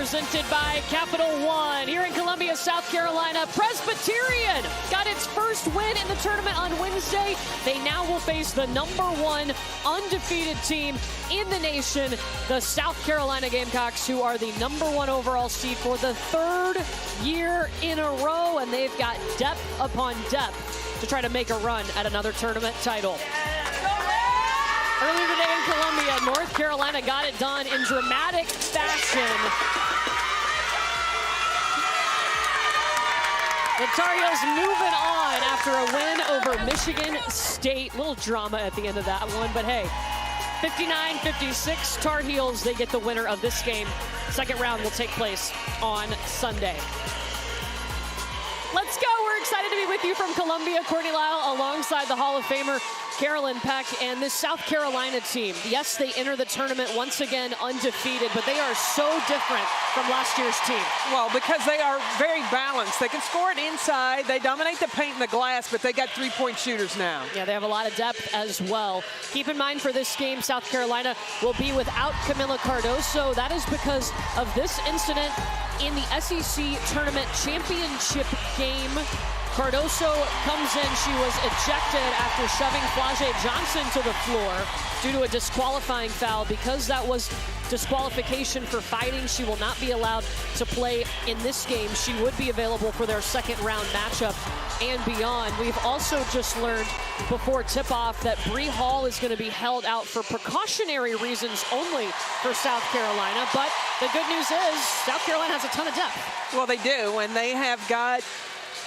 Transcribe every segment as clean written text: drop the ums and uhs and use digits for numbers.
presented by Capital One. Here in Columbia, South Carolina, Presbyterian got its first win in the tournament on Wednesday. They now will face the #1 undefeated team in the nation, the South Carolina Gamecocks, who are the #1 overall seed for the 3rd year in a row, and they've got depth upon depth to try to make a run at another tournament title. Earlier today in Columbia, North Carolina got it done in dramatic fashion. The Tar Heels moving on after a win over Michigan State. Little drama at the end of that one, but hey, 59-56 Tar Heels, they get the winner of this game. Second round will take place on Sunday. Let's go. We're excited to be with you from Columbia. Courtney Lyle alongside the Hall of Famer Carolyn Peck, and this South Carolina team. Yes, they enter the tournament once again undefeated, but they are so different from last year's team. Well, because they are very balanced. They can score it inside. They dominate the paint and the glass, but they got three-point shooters now. Yeah, they have a lot of depth as well. Keep in mind for this game, South Carolina will be without Camila Cardoso. That is because of this incident in the SEC Tournament Championship game. Cardoso comes in. She was ejected after shoving Flau'jae Johnson to the floor due to a disqualifying foul. Because that was disqualification for fighting, she will not be allowed to play in this game. She would be available for their second round matchup and beyond. We've also just learned before tip-off that Bree Hall is going to be held out for precautionary reasons only for South Carolina. But the good news is South Carolina has a ton of depth. Well, they do, and they have got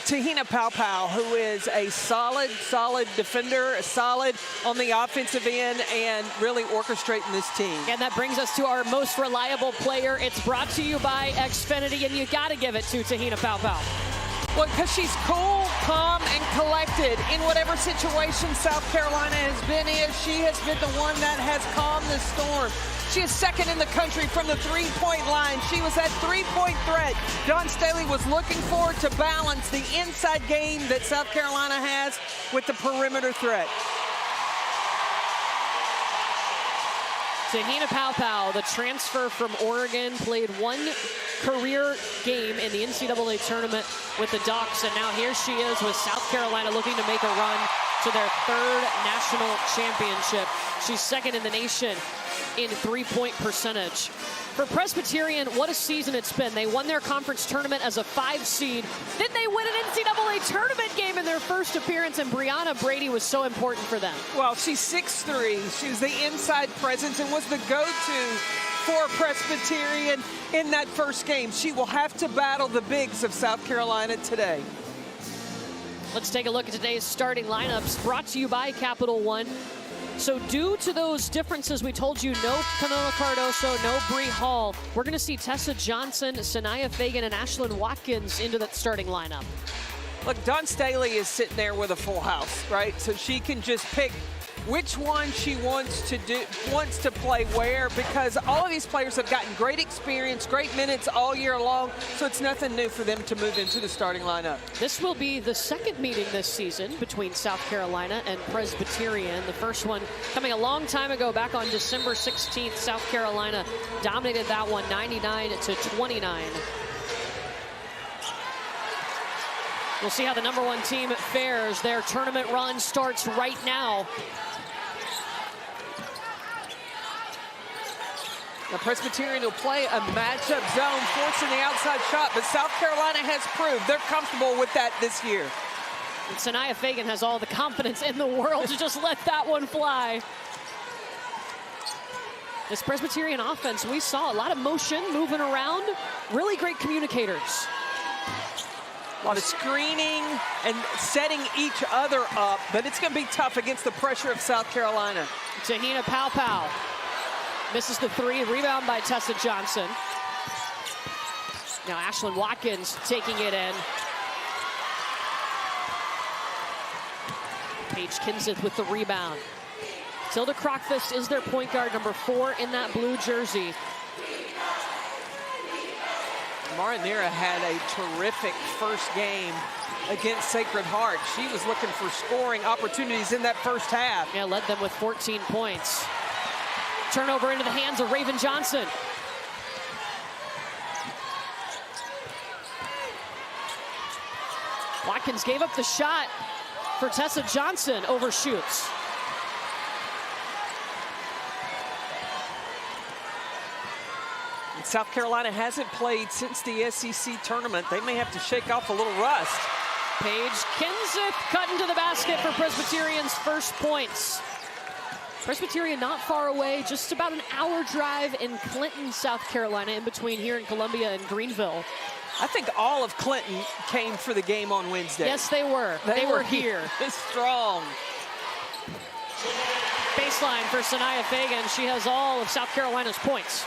Tahina Paopao, who is a solid defender, solid on the offensive end, and really orchestrating this team. And that brings us to our most reliable player. It's brought to you by Xfinity, and you got to give it to Tahina Paopao. Well, because she's cool, calm, and collected in whatever situation South Carolina has been in. She has been the one that has calmed the storm. She is second in the country from the three-point line. She was that three-point threat Dawn Staley was looking for to balance the inside game that South Carolina has with the perimeter threat. Tahina Paopao, the transfer from Oregon, played one career game in the NCAA tournament with the Ducks, and now here she is with South Carolina looking to make a run to their 3rd national championship. She's second in the nation in three-point percentage. For Presbyterian, what a season it's been. They won their conference tournament as a 5 seed. Then they win an NCAA tournament game in their first appearance, and Brianna Brady was so important for them. Well, she's 6'3". She was the inside presence and was the go-to for Presbyterian in that first game. She will have to battle the bigs of South Carolina today. Let's take a look at today's starting lineups, brought to you by Capital One. So due to those differences, we told you no Camila Cardoso, no Bree Hall. We're going to see Tessa Johnson, Sanaya Fagan, and Ashlyn Watkins into that starting lineup. Look, Dawn Staley is sitting there with a full house, right? So she can just pick which one she wants to play where, because all of these players have gotten great experience, great minutes all year long, so it's nothing new for them to move into the starting lineup. This will be the second meeting this season between South Carolina and Presbyterian. The first one coming a long time ago, back on December 16th. South Carolina dominated that one 99-29. We'll see how the #1 team fares. Their tournament run starts right now. The Presbyterian will play a matchup zone, forcing the outside shot, but South Carolina has proved they're comfortable with that this year. And Sanaya Fagan has all the confidence in the world to just let that one fly. This Presbyterian offense, we saw a lot of motion moving around. Really great communicators. A lot of screening and setting each other up, but it's going to be tough against the pressure of South Carolina. Tahina Paopao misses the 3, rebound by Tessa Johnson. Now Ashlyn Watkins taking it in. Paige Kinseth with the rebound. Tilda Crockfist is their point guard, #4 in that blue jersey. Marinera had a terrific first game against Sacred Heart. She was looking for scoring opportunities in that first half. Yeah, led them with 14 points. Turnover into the hands of Raven Johnson. Watkins gave up the shot for Tessa Johnson, overshoots. South Carolina hasn't played since the SEC tournament. They may have to shake off a little rust. Paige Kinzeth cutting to the basket for Presbyterian's first points. Presbyterian not far away, just about an hour drive in Clinton, South Carolina, in between here in Columbia and Greenville. I think all of Clinton came for the game on Wednesday. Yes, they were. They were here. Strong. Baseline for Sanaya Fagan. She has all of South Carolina's points.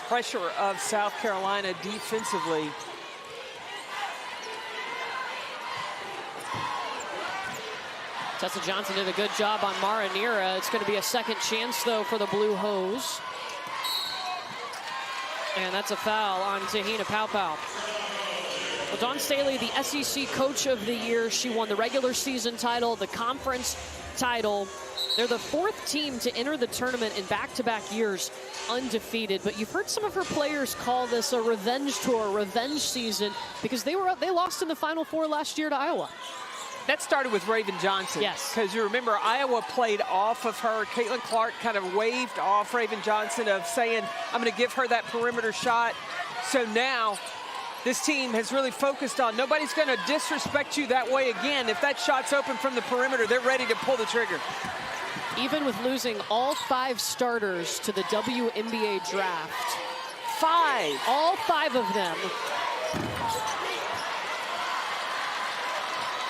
Pressure of South Carolina defensively. Tessa Johnson did a good job on Mara Nira. It's going to be a second chance, though, for the Blue Hose. And that's a foul on Tahina Paupau. Well, Dawn Staley, the SEC Coach of the Year. She won the regular season title, the conference title. They're the fourth team to enter the tournament in back-to-back years undefeated. But you've heard some of her players call this a revenge tour, revenge season, because they lost in the Final Four last year to Iowa. That started with Raven Johnson. Yes. Because you remember, Iowa played off of her. Caitlin Clark kind of waved off Raven Johnson of saying, I'm going to give her that perimeter shot. So now this team has really focused on nobody's going to disrespect you that way again. If that shot's open from the perimeter, they're ready to pull the trigger. Even with losing all 5 starters to the WNBA draft. 5. All 5 of them.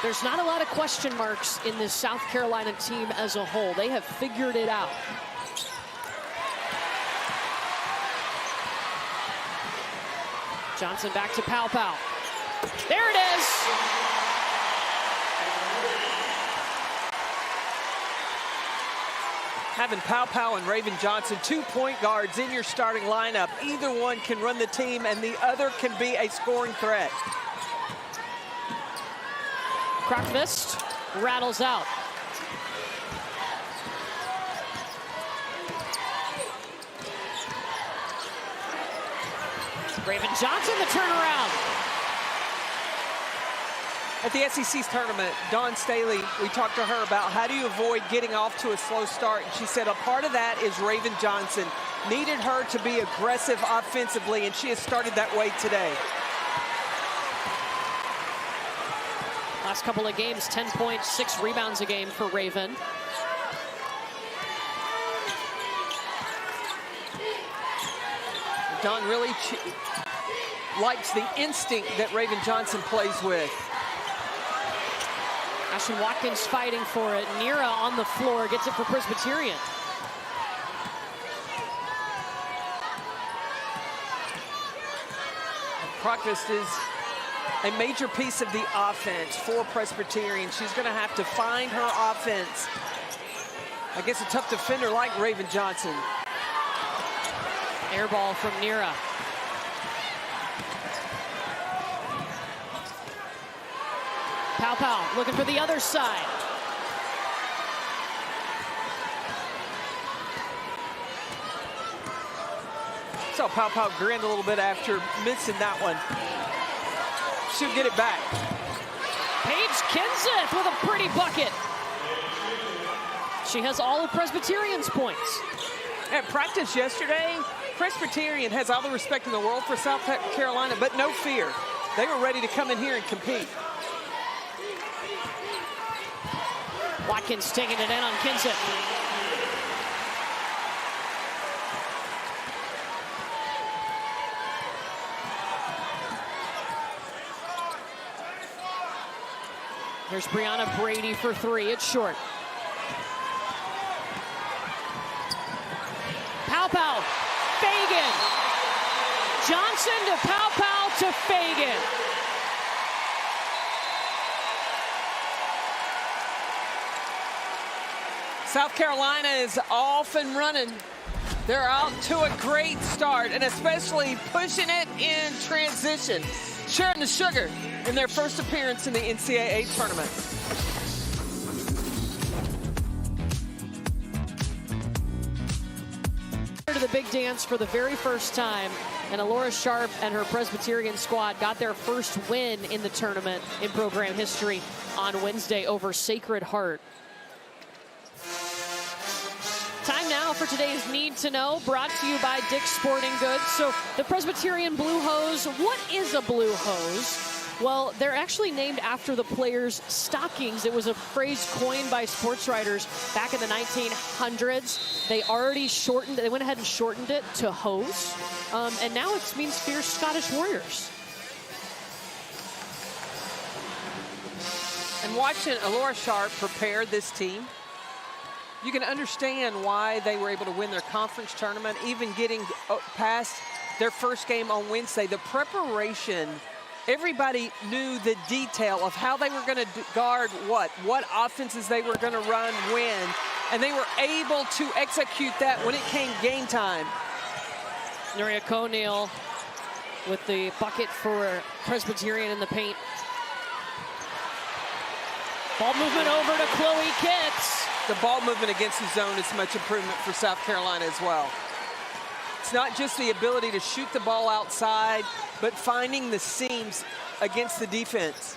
There's not a lot of question marks in this South Carolina team as a whole. They have figured it out. Johnson back to Paupau. There it is. Having Paupau and Raven Johnson, 2 point guards in your starting lineup. Either one can run the team and the other can be a scoring threat. Crockfist rattles out. Raven Johnson, the turnaround. At the SEC's tournament, Dawn Staley, we talked to her about how do you avoid getting off to a slow start. And she said a part of that is Raven Johnson. Needed her to be aggressive offensively, and she has started that way today. Last couple of games, 10 points, 6 rebounds a game for Raven. Dawn really likes the instinct that Raven Johnson plays with. Ashton Watkins fighting for it. Nira on the floor, gets it for Presbyterian. Crockfist is a major piece of the offense for Presbyterian. She's going to have to find her offense against a tough defender like Raven Johnson. Air ball from Nira. Paupau looking for the other side. So Paupau grinned a little bit after missing that one. She'll get it back. Paige Kinzeth with a pretty bucket. She has all of Presbyterian's points. At practice yesterday, Presbyterian has all the respect in the world for South Carolina, but no fear. They were ready to come in here and compete. Watkins taking it in on Kinzeth. Here's Brianna Brady for 3. It's short. Paupau, Fagan. Johnson to Paupau to Fagan. South Carolina is off and running. They're out to a great start, and especially pushing it in transition. Sharing the sugar in their first appearance in the NCAA tournament. big dance for the very first time. And Alora Sharp and her Presbyterian squad got their first win in the tournament in program history on Wednesday over Sacred Heart. Time now for today's Need to Know, brought to you by Dick's Sporting Goods. So the Presbyterian Blue Hose, what is a blue hose? Well, they're actually named after the players' stockings. It was a phrase coined by sports writers back in the 1900s. They went ahead and shortened it to hose. And now it means fierce Scottish warriors. And watching Alora Sharp prepare this team, you can understand why they were able to win their conference tournament, even getting past their first game on Wednesday. The preparation, everybody knew the detail of how they were going to guard what offenses they were going to run when, and they were able to execute that when it came game time. Nuria Coneal with the bucket for Presbyterian in the paint. Ball movement over to Chloe Kitts. The ball movement against the zone is much improvement for South Carolina as well. It's not just the ability to shoot the ball outside, but finding the seams against the defense.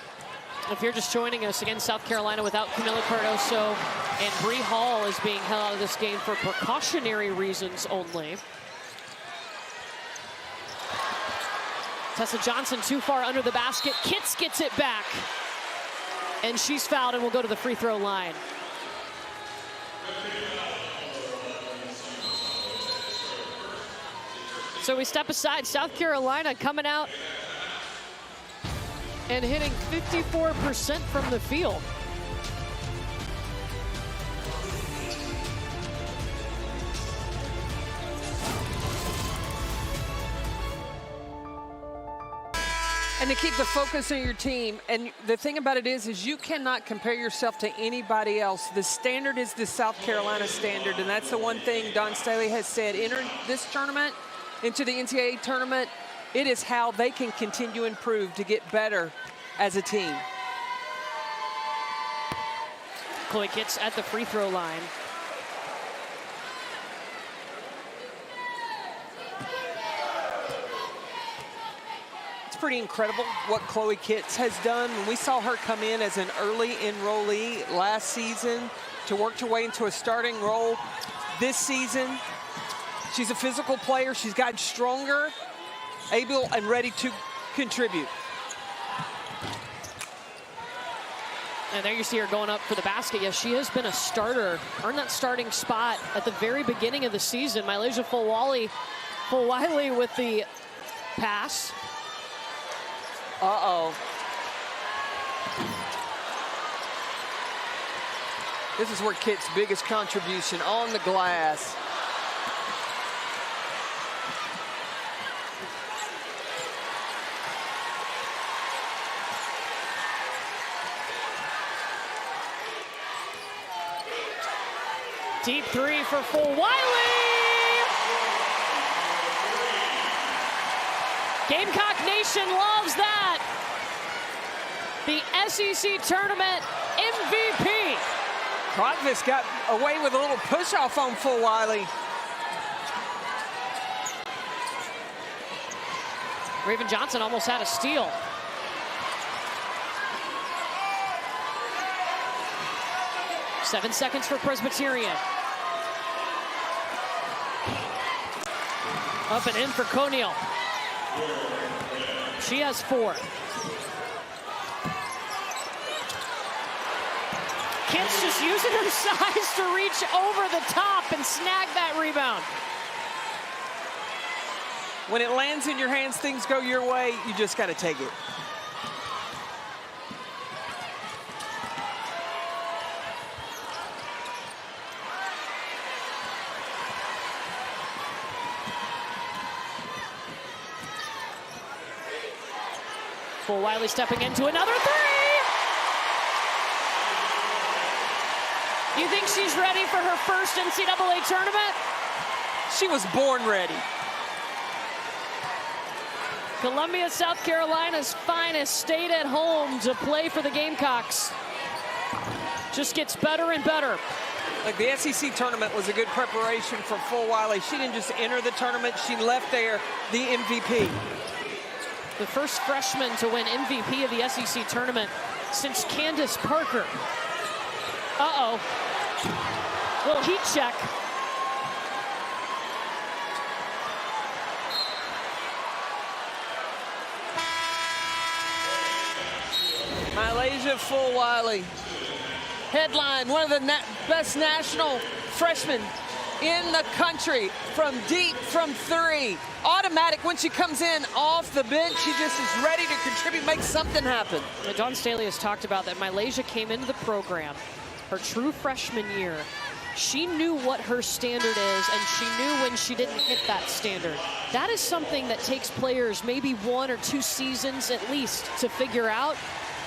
If you're just joining us, again, South Carolina without Camila Cardoso, and Bree Hall is being held out of this game for precautionary reasons only. Tessa Johnson too far under the basket. Kitts gets it back. And she's fouled and will go to the free throw line. So we step aside. South Carolina coming out and hitting 54% from the field. And to keep the focus on your team, and the thing about it is you cannot compare yourself to anybody else. The standard is the South Carolina standard, and that's the one thing Don Staley has said. Enter this tournament, into the NCAA tournament, it is how they can continue to improve to get better as a team. Chloe Kitts at the free throw line. It's pretty incredible what Chloe Kitts has done. When we saw her come in as an early enrollee last season to work her way into a starting role this season, she's a physical player. She's gotten stronger, able and ready to contribute. And there you see her going up for the basket. Yes, she has been a starter, earned that starting spot at the very beginning of the season. Mylasia Fulwiley with the pass. Uh-oh. This is where Kitts' biggest contribution on the glass. Deep three for Fulwiley. Gamecock Nation loves that. The SEC Tournament MVP. Krotvis got away with a little push-off on Fulwiley. Raven Johnson almost had a steal. Seven seconds for Presbyterian. Up and in for Coneal. She has 4. Kitts just using her size to reach over the top and snag that rebound. When it lands in your hands, things go your way, you just got to take it. Fulwiley stepping into another three. You think she's ready for her first NCAA tournament? She was born ready. Columbia, South Carolina's finest stayed at home to play for the Gamecocks. Just gets better and better. Like the SEC tournament was a good preparation for Fulwiley. She didn't just enter the tournament, she left there the MVP. The first freshman to win MVP of the SEC tournament since Candace Parker. Uh-oh. Little heat check. Malaysia Fulwiley. Headline, one of the best national freshmen in the country from deep from three. Automatic when she comes in off the bench, she just is ready to contribute, make something happen. Dawn Staley has talked about that Malaysia came into the program her true freshman year. She knew what her standard is, and she knew when she didn't hit that standard. That is something that takes players maybe 1 or 2 seasons at least to figure out.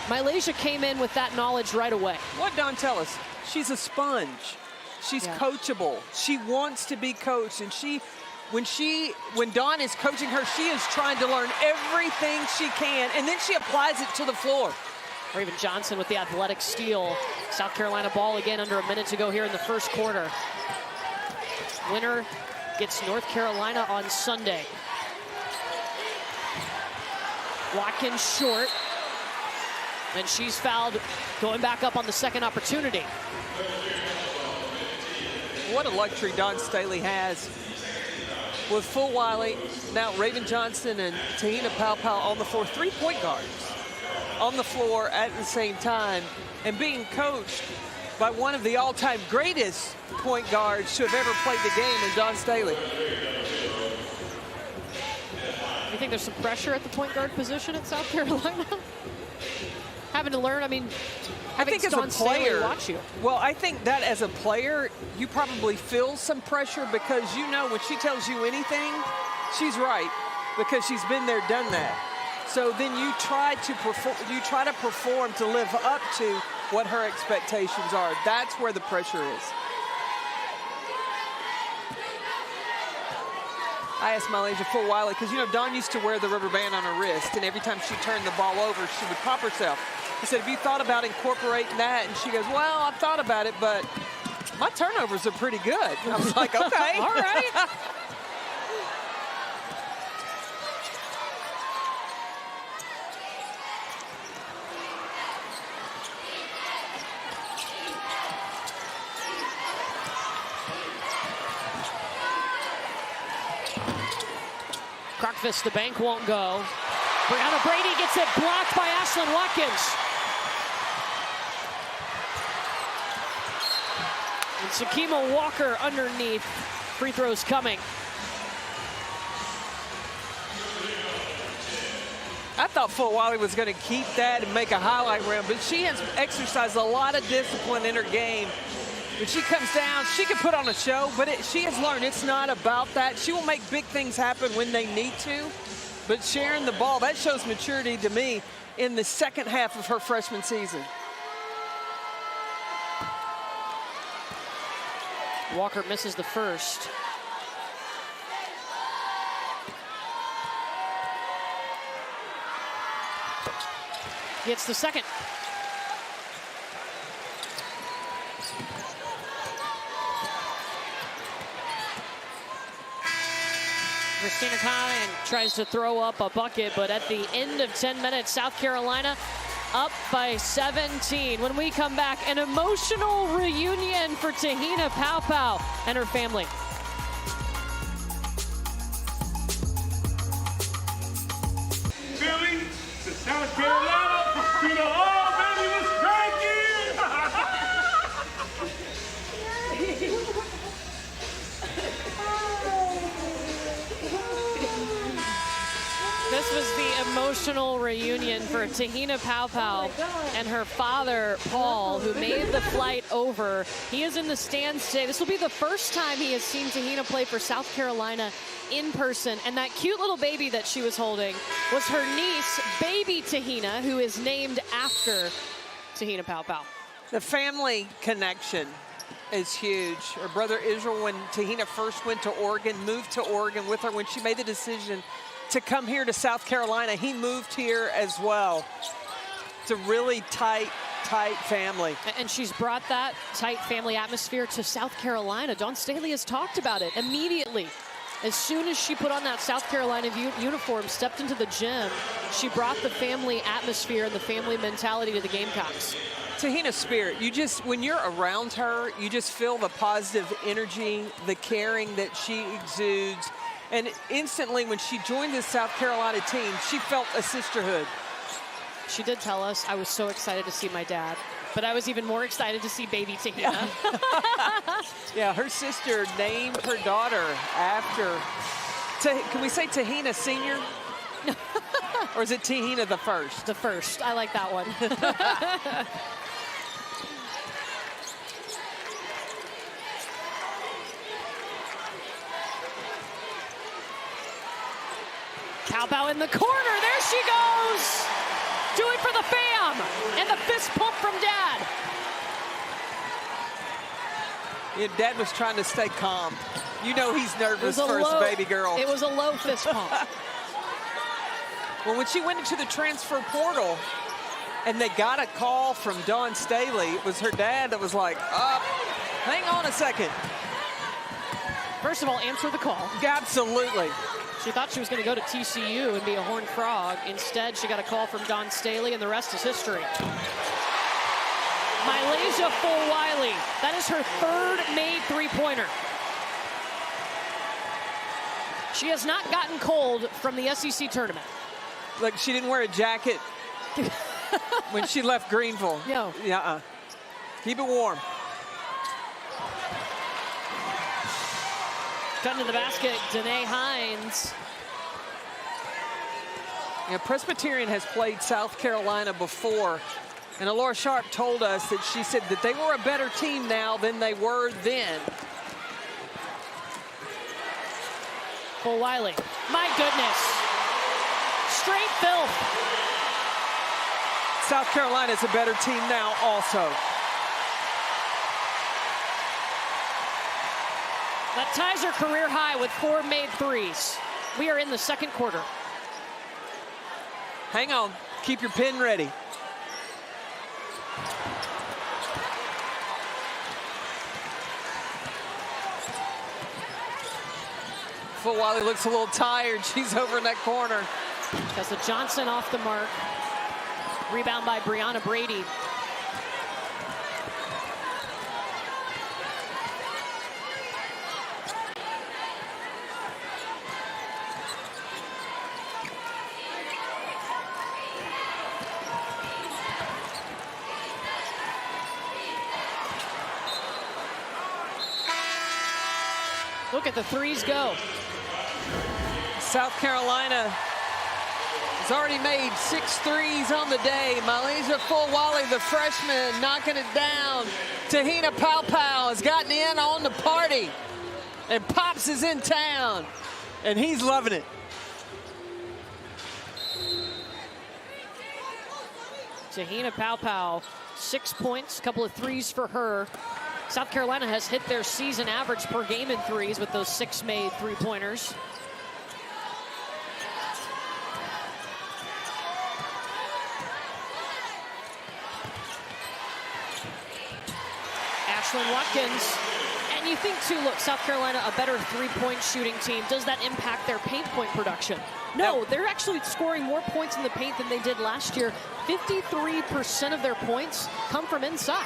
Malaysia came in with that knowledge right away. What Dawn tell us? She's a sponge. She's coachable. She wants to be coached, and when Dawn is coaching her, she is trying to learn everything she can, and then she applies it to the floor. Raven Johnson with the athletic steal. South Carolina ball again under a minute to go here in the first quarter. Winner gets North Carolina on Sunday. Watkins short. And she's fouled going back up on the second opportunity. What a luxury Dawn Staley has with Fulwiley, now Raven Johnson and Tahina Paopao on the floor, 3 point guards on the floor at the same time, and being coached by one of the all-time greatest point guards to have ever played the game in Dawn Staley. You think there's some pressure at the point guard position at South Carolina? Having to learn, I mean, I think as a player, watch you. Well, I think that as a player, you probably feel some pressure because you know when she tells you anything, she's right because she's been there, done that. So then you try to perform to live up to what her expectations are. That's where the pressure is. I asked Malaysia Fulwiley because, you know, Dawn used to wear the rubber band on her wrist, and every time she turned the ball over, she would pop herself. I said, have you thought about incorporating that? And she goes, well, I've thought about it, but my turnovers are pretty good. I was like, okay. All right. Crockfist, the bank won't go. Brianna Brady gets it blocked by Ashlyn Watkins. And Sakima Walker underneath. Free throws coming. I thought Fulwiley was going to keep that and make a highlight reel, but she has exercised a lot of discipline in her game. When she comes down, she can put on a show, but she has learned it's not about that. She will make big things happen when they need to, but sharing the ball, that shows maturity to me in the second half of her freshman season. Walker misses the first. Gets the second. Christina Conant tries to throw up a bucket, but at the end of 10 minutes, South Carolina up by 17. When we come back, an emotional reunion for Tahina Paopao and her family. Philly to South Carolina to the Albany was cracking. This was the emotional reunion for Tahina Paopao and her father, Paul, who made the flight over. He is in the stands today. This will be the first time he has seen Tahina play for South Carolina in person. And that cute little baby that she was holding was her niece, baby Tahina, who is named after Tahina Paopao. The family connection is huge. Her brother Israel, when Tahina first went to Oregon, moved to Oregon with her when she made the decision to come here to South Carolina. He moved here as well. It's a really tight family. And she's brought that tight family atmosphere to South Carolina. Dawn Staley has talked about it immediately. As soon as she put on that South Carolina uniform, stepped into the gym, she brought the family atmosphere and the family mentality to the Gamecocks. Tahina's spirit, when you're around her, you just feel the positive energy, the caring that she exudes. And instantly when she joined this South Carolina team, she felt a sisterhood. She did tell us, I was so excited to see my dad, but I was even more excited to see baby Tahina. Yeah, her sister named her daughter after, can we say Tahina Sr.? Or is it Tahina the first? The first, I like that one. Cowbow in the corner, there she goes! Do it for the fam! And the fist pump from Dad. Yeah, Dad was trying to stay calm. You know he's nervous for his baby girl. It was a low fist pump. Well, when she went into the transfer portal and they got a call from Dawn Staley, it was her dad that was like, hang on a second. First of all, answer the call. Absolutely. She thought she was going to go to TCU and be a Horned Frog. Instead, she got a call from Dawn Staley, and the rest is history. Mylasia Full-Wiley. That is her third made three-pointer. She has not gotten cold from the SEC tournament. Look, she didn't wear a jacket when she left Greenville. No. Yeah. Keep it warm. Cutting to the basket, Danae Hines. Presbyterian has played South Carolina before, and Alora Sharp told us that she said that they were a better team now than they were then. Full-Wiley. My goodness. Straight filth. South Carolina is a better team now also. That ties her career high with 4 made threes. We are in the second quarter. Hang on, keep your pen ready. Full-Wiley looks a little tired. She's over in that corner. Tessa Johnson off the mark. Rebound by Brianna Brady. Look at the threes go. South Carolina has already made 6 threes on the day. Mylasia Full-Wiley, the freshman, knocking it down. Tahina Paopao has gotten in on the party. And Pops is in town. And he's loving it. Tahina Paopao, 6 points, a couple of threes for her. South Carolina has hit their season average per game in threes with those 6 made three-pointers. Ashlyn Watkins. And you think, too, look, South Carolina, a better three-point shooting team. Does that impact their paint point production? No, they're actually scoring more points in the paint than they did last year. 53% of their points come from inside.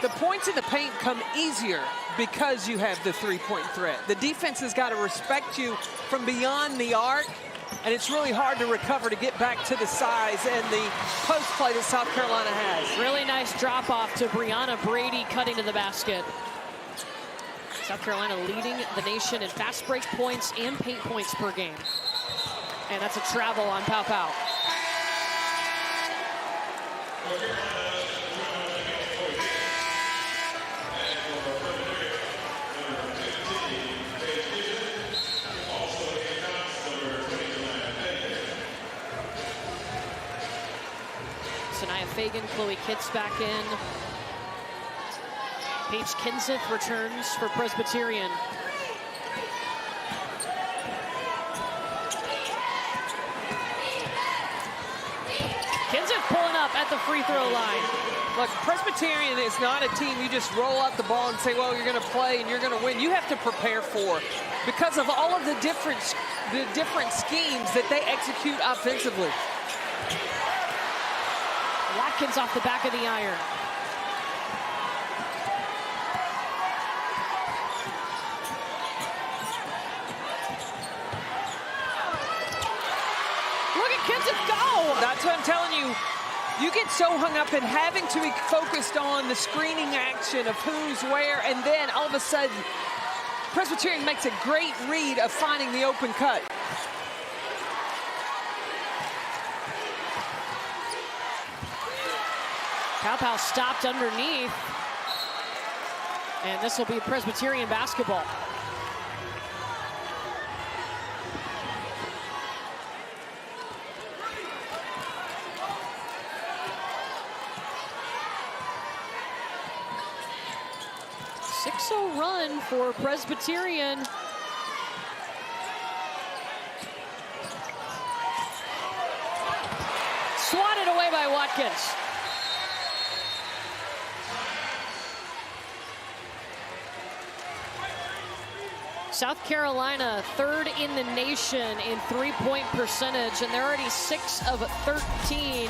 The points in the paint come easier because you have the three-point threat. The defense has got to respect you from beyond the arc, and it's really hard to recover to get back to the size and the post play that South Carolina has. Really nice drop-off to Brianna Brady cutting to the basket. South Carolina leading the nation in fast break points and paint points per game. And that's a travel on Paopao. Sanaya Fagan, Chloe Kitts back in. Paige Kenseth returns for Presbyterian. Kenseth pulling up at at the free throw line. Look, Presbyterian is not a team you just roll out the ball and say, well, you're going to play and you're going to win. You have to prepare for, because of all of the different schemes that they execute offensively. Watkins off the back of the iron. Look at Kenseth go! That's what I'm telling you. You get so hung up in having to be focused on the screening action of who's where, and then all of a sudden, Presbyterian makes a great read of finding the open cut. Pow stopped underneath. And this will be Presbyterian basketball. Run for Presbyterian. Swatted away by Watkins. South Carolina, third in the nation in three-point percentage, and they're already 6 of 13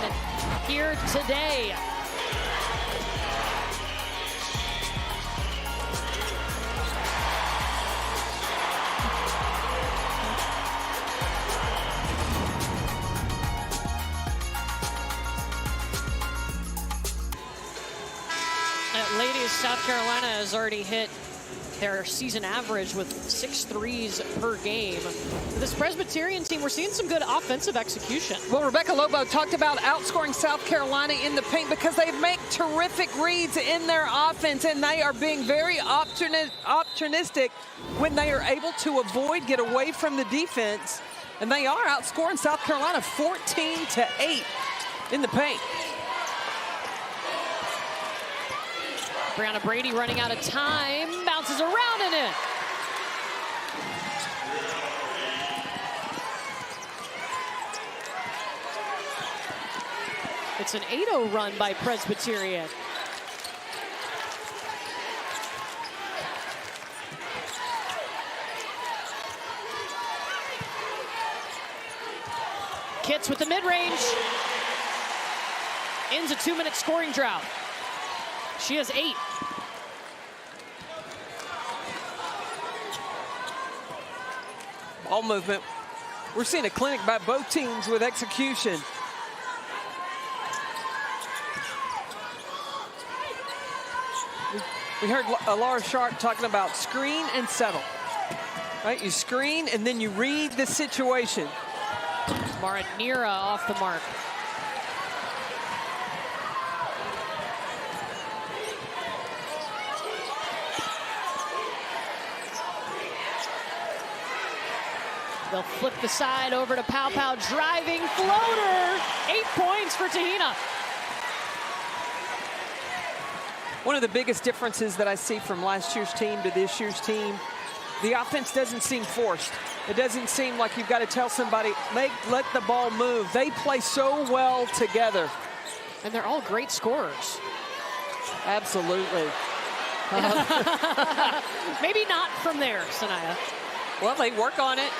here today. Ladies, South Carolina has already hit their season average with 6 threes per game. This Presbyterian team, we're seeing some good offensive execution. Well, Rebecca Lobo talked about outscoring South Carolina in the paint because they make terrific reads in their offense, and they are being very opportunistic when they are able to avoid, get away from the defense, and they are outscoring South Carolina 14-8 in the paint. Brianna Brady running out of time, bounces around and in. It's an 8-0 run by Presbyterian. Kitts with the mid-range. Ends a 2-minute scoring drought. She has 8. Ball movement. We're seeing a clinic by both teams with execution. We heard Laura Sharp talking about screen and settle. Right? You screen and then you read the situation. Maranira off the mark. They'll flip the side over to Pow, driving floater. 8 points for Tahina. One of the biggest differences that I see from last year's team to this year's team, the offense doesn't seem forced. It doesn't seem like you've got to tell somebody, let the ball move. They play so well together. And they're all great scorers. Absolutely. Maybe not from there, Sanaya. Well, they work on it.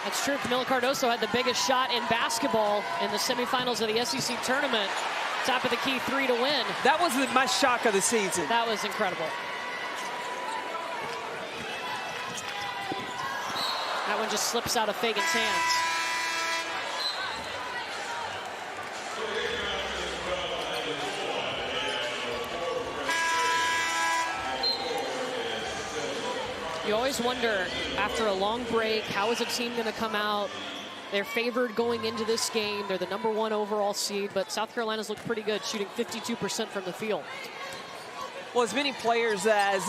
That's true. Camila Cardoso had the biggest shot in basketball in the semifinals of the SEC tournament. Top of the key 3 to win. That was my shock of the season. That was incredible. That one just slips out of Fagan's hands. You always wonder, after a long break, how is a team going to come out? They're favored going into this game. They're the #1 overall seed, but South Carolina's looked pretty good, shooting 52% from the field. Well, as many players as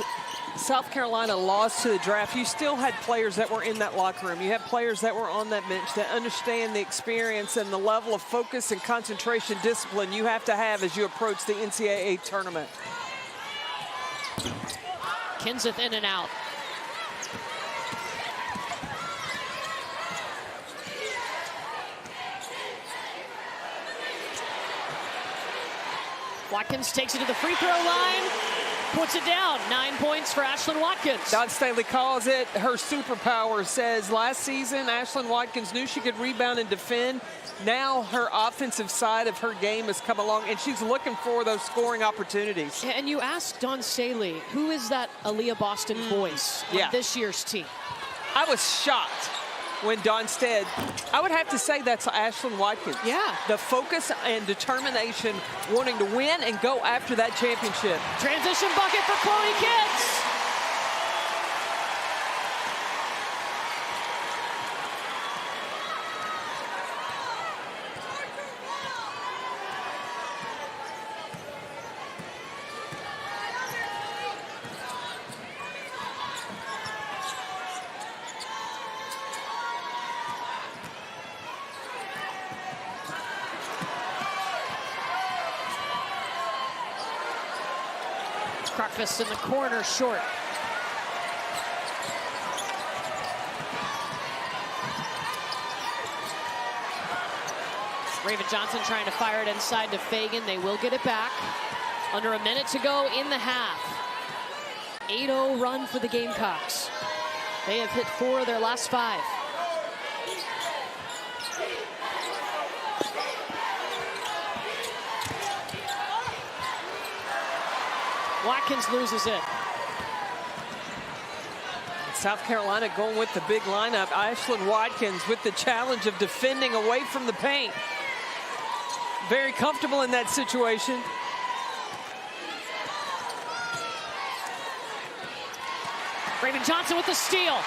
South Carolina lost to the draft, you still had players that were in that locker room. You had players that were on that bench that understand the experience and the level of focus and concentration, discipline you have to have as you approach the NCAA tournament. Kenseth in and out. Watkins takes it to the free throw line, puts it down. 9 points for Ashlyn Watkins. Don Staley calls it her superpower, says last season Ashlyn Watkins knew she could rebound and defend. Now her offensive side of her game has come along, and she's looking for those scoring opportunities. And you asked Don Staley, who is that Aaliyah Boston voice on this year's team? I was shocked when Don said, I would have to say that's Ashlyn Watkins. Yeah. The focus and determination, wanting to win and go after that championship. Transition bucket for Chloe Kitts. Crockfist in the corner, short. Raven Johnson trying to fire it inside to Fagan. They will get it back. Under a minute to go in the half. 8-0 run for the Gamecocks. They have hit 4 of their last 5. Watkins loses it. South Carolina going with the big lineup. Ashlyn Watkins with the challenge of defending away from the paint. Very comfortable in that situation. Raven Johnson with the steal.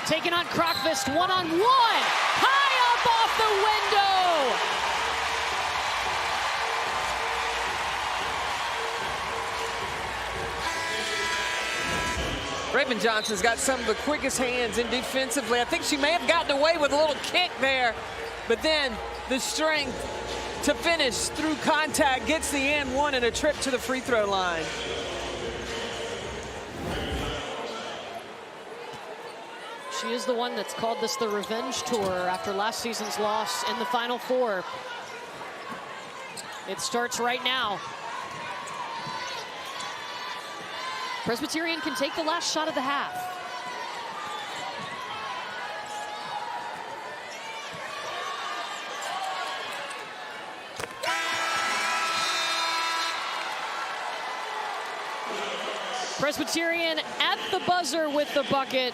Taking on Crockfist, one-on-one. High up off the window. Raven Johnson's got some of the quickest hands in defensively. I think she may have gotten away with a little kick there, but then the strength to finish through contact gets the and one and a trip to the free throw line. She is the one that's called this the revenge tour after last season's loss in the Final Four. It starts right now. Presbyterian can take the last shot of the half. Presbyterian at the buzzer with the bucket.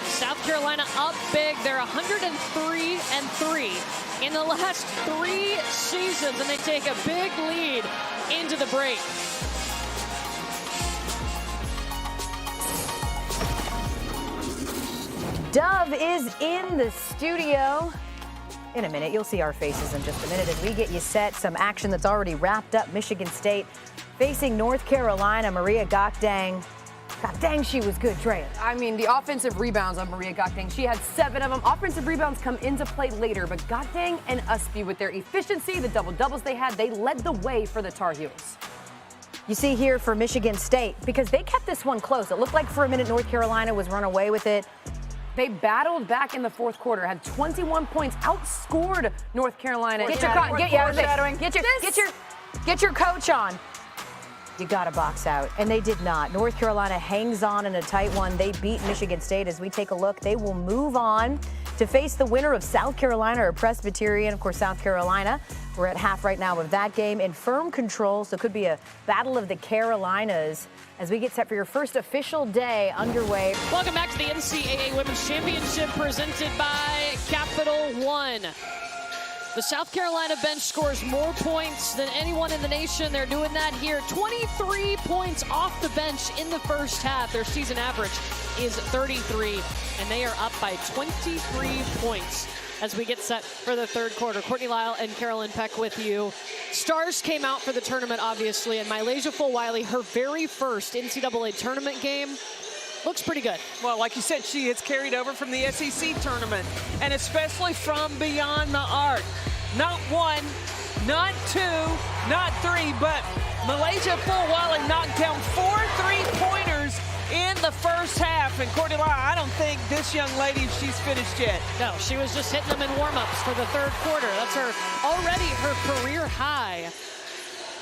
South Carolina up big. They're 103-3 in the last 3 seasons, and they take a big lead into the break. Dove is in the studio. In a minute, you'll see our faces in just a minute as we get you set. Some action that's already wrapped up. Michigan State facing North Carolina. Maria Gokdang. God dang, she was good, Drea. I mean, the offensive rebounds on Maria Gokdang, she had 7 of them. Offensive rebounds come into play later, but Gokdang and Usby, with their efficiency, the double-doubles they had, they led the way for the Tar Heels. You see here for Michigan State, because they kept this one close. It looked like for a minute North Carolina was run away with it. They battled back in the fourth quarter, had 21 points, outscored North Carolina. Get your coach on. You got to box out, and they did not. North Carolina hangs on in a tight one. They beat Michigan State. As we take a look, they will move on to face the winner of South Carolina or Presbyterian. Of course, South Carolina, we're at half right now of that game in firm control, so it could be a battle of the Carolinas as we get set for your first official day underway. Welcome back to the NCAA Women's Championship presented by Capital One. The South Carolina bench scores more points than anyone in the nation. They're doing that here. 23 points off the bench in the first half. Their season average is 33, and they are up by 23 points as we get set for the third quarter. Courtney Lyle and Carolyn Peck with you. Stars came out for the tournament, obviously, and Mylasia Fulwiley, her very first NCAA tournament game, looks pretty good. Well, like you said, she has carried over from the SEC tournament, and especially from beyond the arc. Not 1, not 2, not 3, but Mylasia Fulwiley knocked down 4 3-pointers in the first half. And Cordelia, I don't think this young lady, she's finished yet. No, she was just hitting them in warm-ups for the third quarter. That's already her career high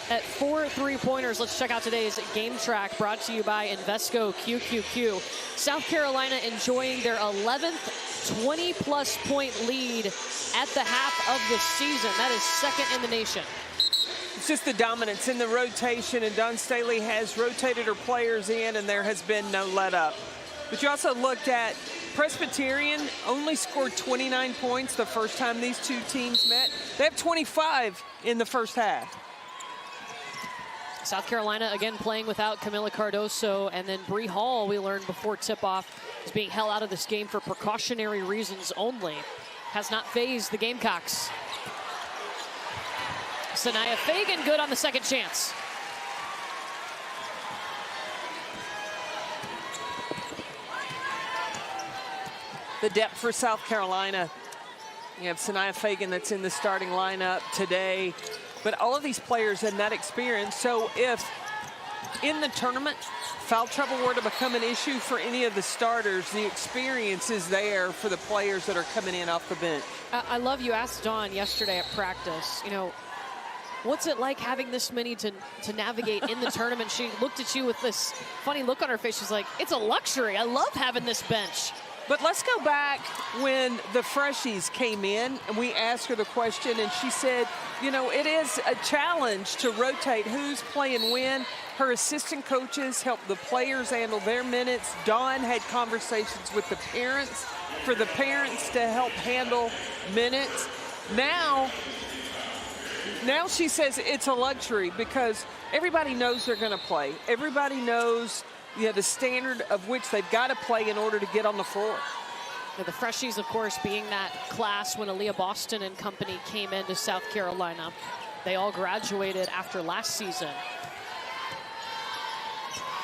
at 4 3-pointers. Let's check out today's game track brought to you by Invesco QQQ. South Carolina enjoying their 11th 20-plus point lead at the half of the season. That is second in the nation. It's just the dominance in the rotation, and Dawn Staley has rotated her players in, and there has been no let up. But you also looked at Presbyterian only scored 29 points the first time these two teams met. They have 25 in the first half. South Carolina again playing without Camila Cardoso, and then Bree Hall, we learned before tip-off, is being held out of this game for precautionary reasons only. Has not fazed the Gamecocks. Sanaya Fagan good on the second chance. The depth for South Carolina. You have Sanaya Fagan that's in the starting lineup today. But all of these players had that experience. So if in the tournament foul trouble were to become an issue for any of the starters, the experience is there for the players that are coming in off the bench. I love you asked Dawn yesterday at practice, you know, what's it like having this many to navigate in the tournament? She looked at you with this funny look on her face. She's like, it's a luxury. I love having this bench. But let's go back when the freshies came in and we asked her the question, and she said, you know, it is a challenge to rotate who's playing when. Her assistant coaches help the players handle their minutes. Dawn had conversations with the parents for the parents to help handle minutes. Now she says it's a luxury because everybody knows they're going to play. Everybody knows, you know, the standard of which they've got to play in order to get on the floor. The freshies, of course, being that class when Aaliyah Boston and company came into South Carolina. They all graduated after last season.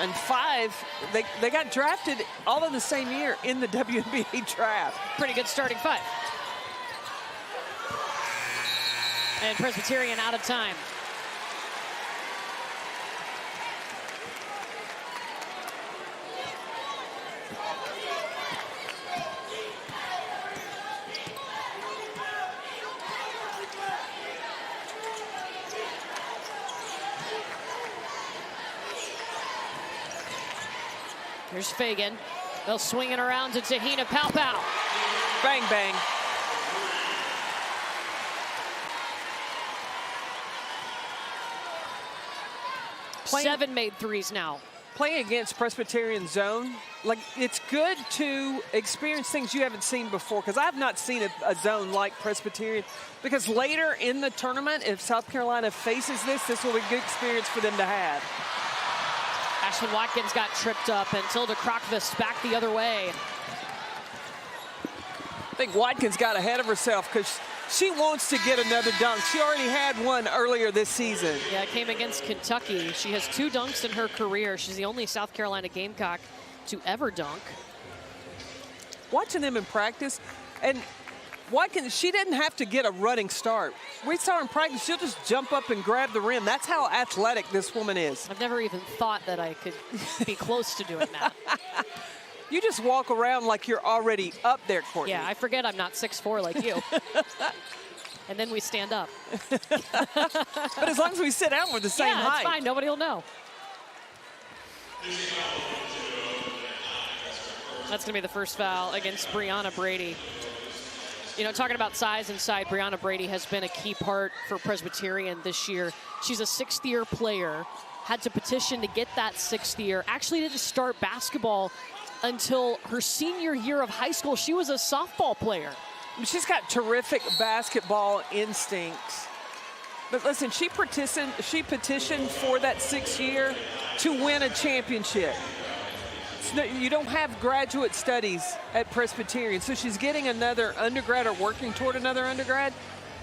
And 5, they got drafted all in the same year in the WNBA draft. Pretty good starting 5. And Presbyterian out of time. Here's Fagan. They'll swing it around to Tahina Palpao. Bang, bang. Seven made threes now. Playing against Presbyterian zone, like, it's good to experience things you haven't seen before, because I've not seen a zone like Presbyterian, because later in the tournament, if South Carolina faces this will be a good experience for them to have. Ashlyn Watkins got tripped up, and Tilda Krokvist back the other way. I think Watkins got ahead of herself because she wants to get another dunk. She already had one earlier this season. Yeah, it came against Kentucky. She has 2 dunks in her career. She's the only South Carolina Gamecock to ever dunk. Watching them in practice, and Watkins, she didn't have to get a running start. We saw her in practice, she'll just jump up and grab the rim. That's how athletic this woman is. I've never even thought that I could be close to doing that. You just walk around like you're already up there, Courtney. Yeah, I forget I'm not 6'4" like you. And then we stand up. But as long as we sit down, we're the same height. Yeah, it's fine. Nobody will know. That's going to be the first foul against Brianna Brady. You know, talking about size inside, Brianna Brady has been a key part for Presbyterian this year. She's a 6th-year player, had to petition to get that 6th year. Actually didn't start basketball until her senior year of high school. She was a softball player. She's got terrific basketball instincts. But listen, she petitioned for that 6th year to win a championship. You don't have graduate studies at Presbyterian, so she's getting another undergrad or working toward another undergrad,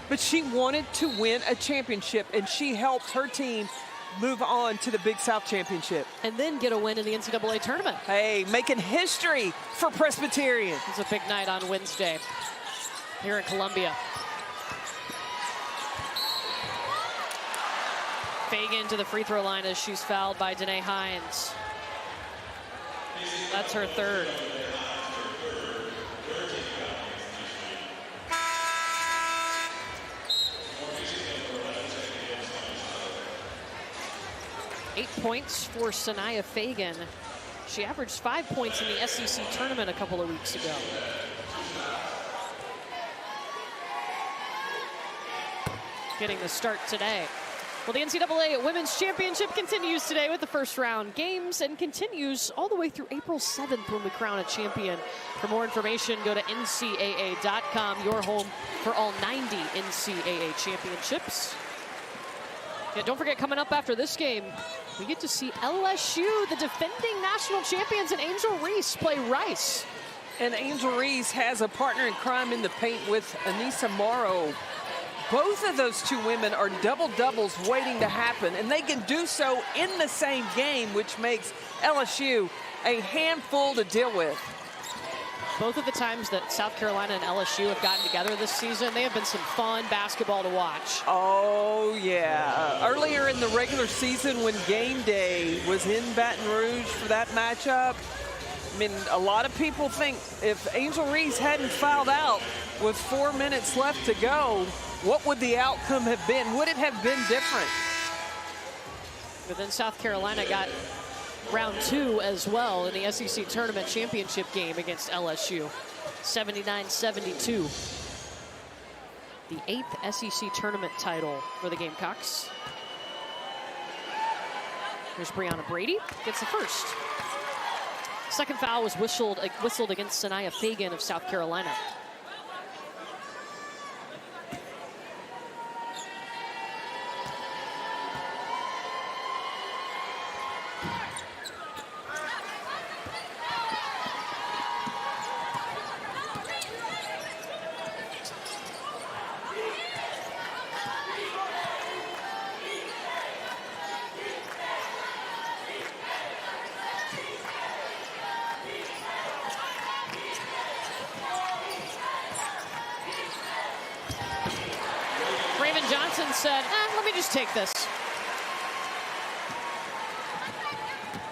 but she wanted to win a championship, and she helped her team move on to the Big South Championship. And then get a win in the NCAA tournament. Hey, making history for Presbyterian. It's a big night on Wednesday here in Columbia. Fagan to the free throw line as she's fouled by Danae Hines. That's her third. Eight points for Sanaya Fagan. She averaged 5 points in the SEC tournament a couple of weeks ago. Getting the start today. Well, the NCAA Women's Championship continues today with the first round games and continues all the way through April 7th when we crown a champion. For more information, go to ncaa.com, your home for all 90 NCAA championships. Yeah, don't forget, coming up after this game, we get to see LSU, the defending national champions, and Angel Reese play Rice. And Angel Reese has a partner in crime in the paint with Anissa Morrow. Both of those two women are double-doubles waiting to happen, and they can do so in the same game, which makes LSU a handful to deal with. Both of the times that South Carolina and LSU have gotten together this season, they have been some fun basketball to watch. Oh, yeah. Earlier in the regular season when game day was in Baton Rouge for that matchup, I mean, a lot of people think if Angel Reese hadn't fouled out with 4 minutes left to go, what would the outcome have been? Would it have been different? But then South Carolina got round 2 as well in the SEC tournament championship game against LSU. 79-72. The 8th SEC tournament title for the Gamecocks. Here's Brianna Brady, gets the first. Second foul was whistled against Sanaya Fagan of South Carolina. Johnson said, let me just take this.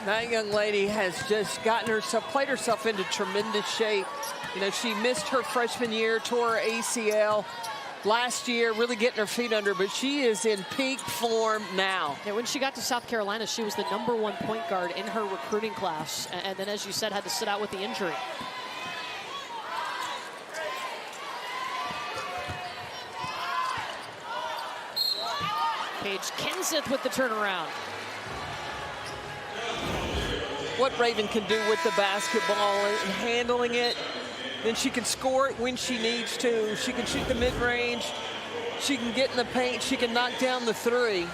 That young lady has just played herself into tremendous shape. You know, she missed her freshman year, tore her ACL last year, really getting her feet under, but she is in peak form now. Yeah, when she got to South Carolina, she was the #1 point guard in her recruiting class. And then, as you said, had to sit out with the injury. Paige Kenseth with the turnaround. What Raven can do with the basketball and handling it, then she can score it when she needs to. She can shoot the mid-range. She can get in the paint. She can knock down the three.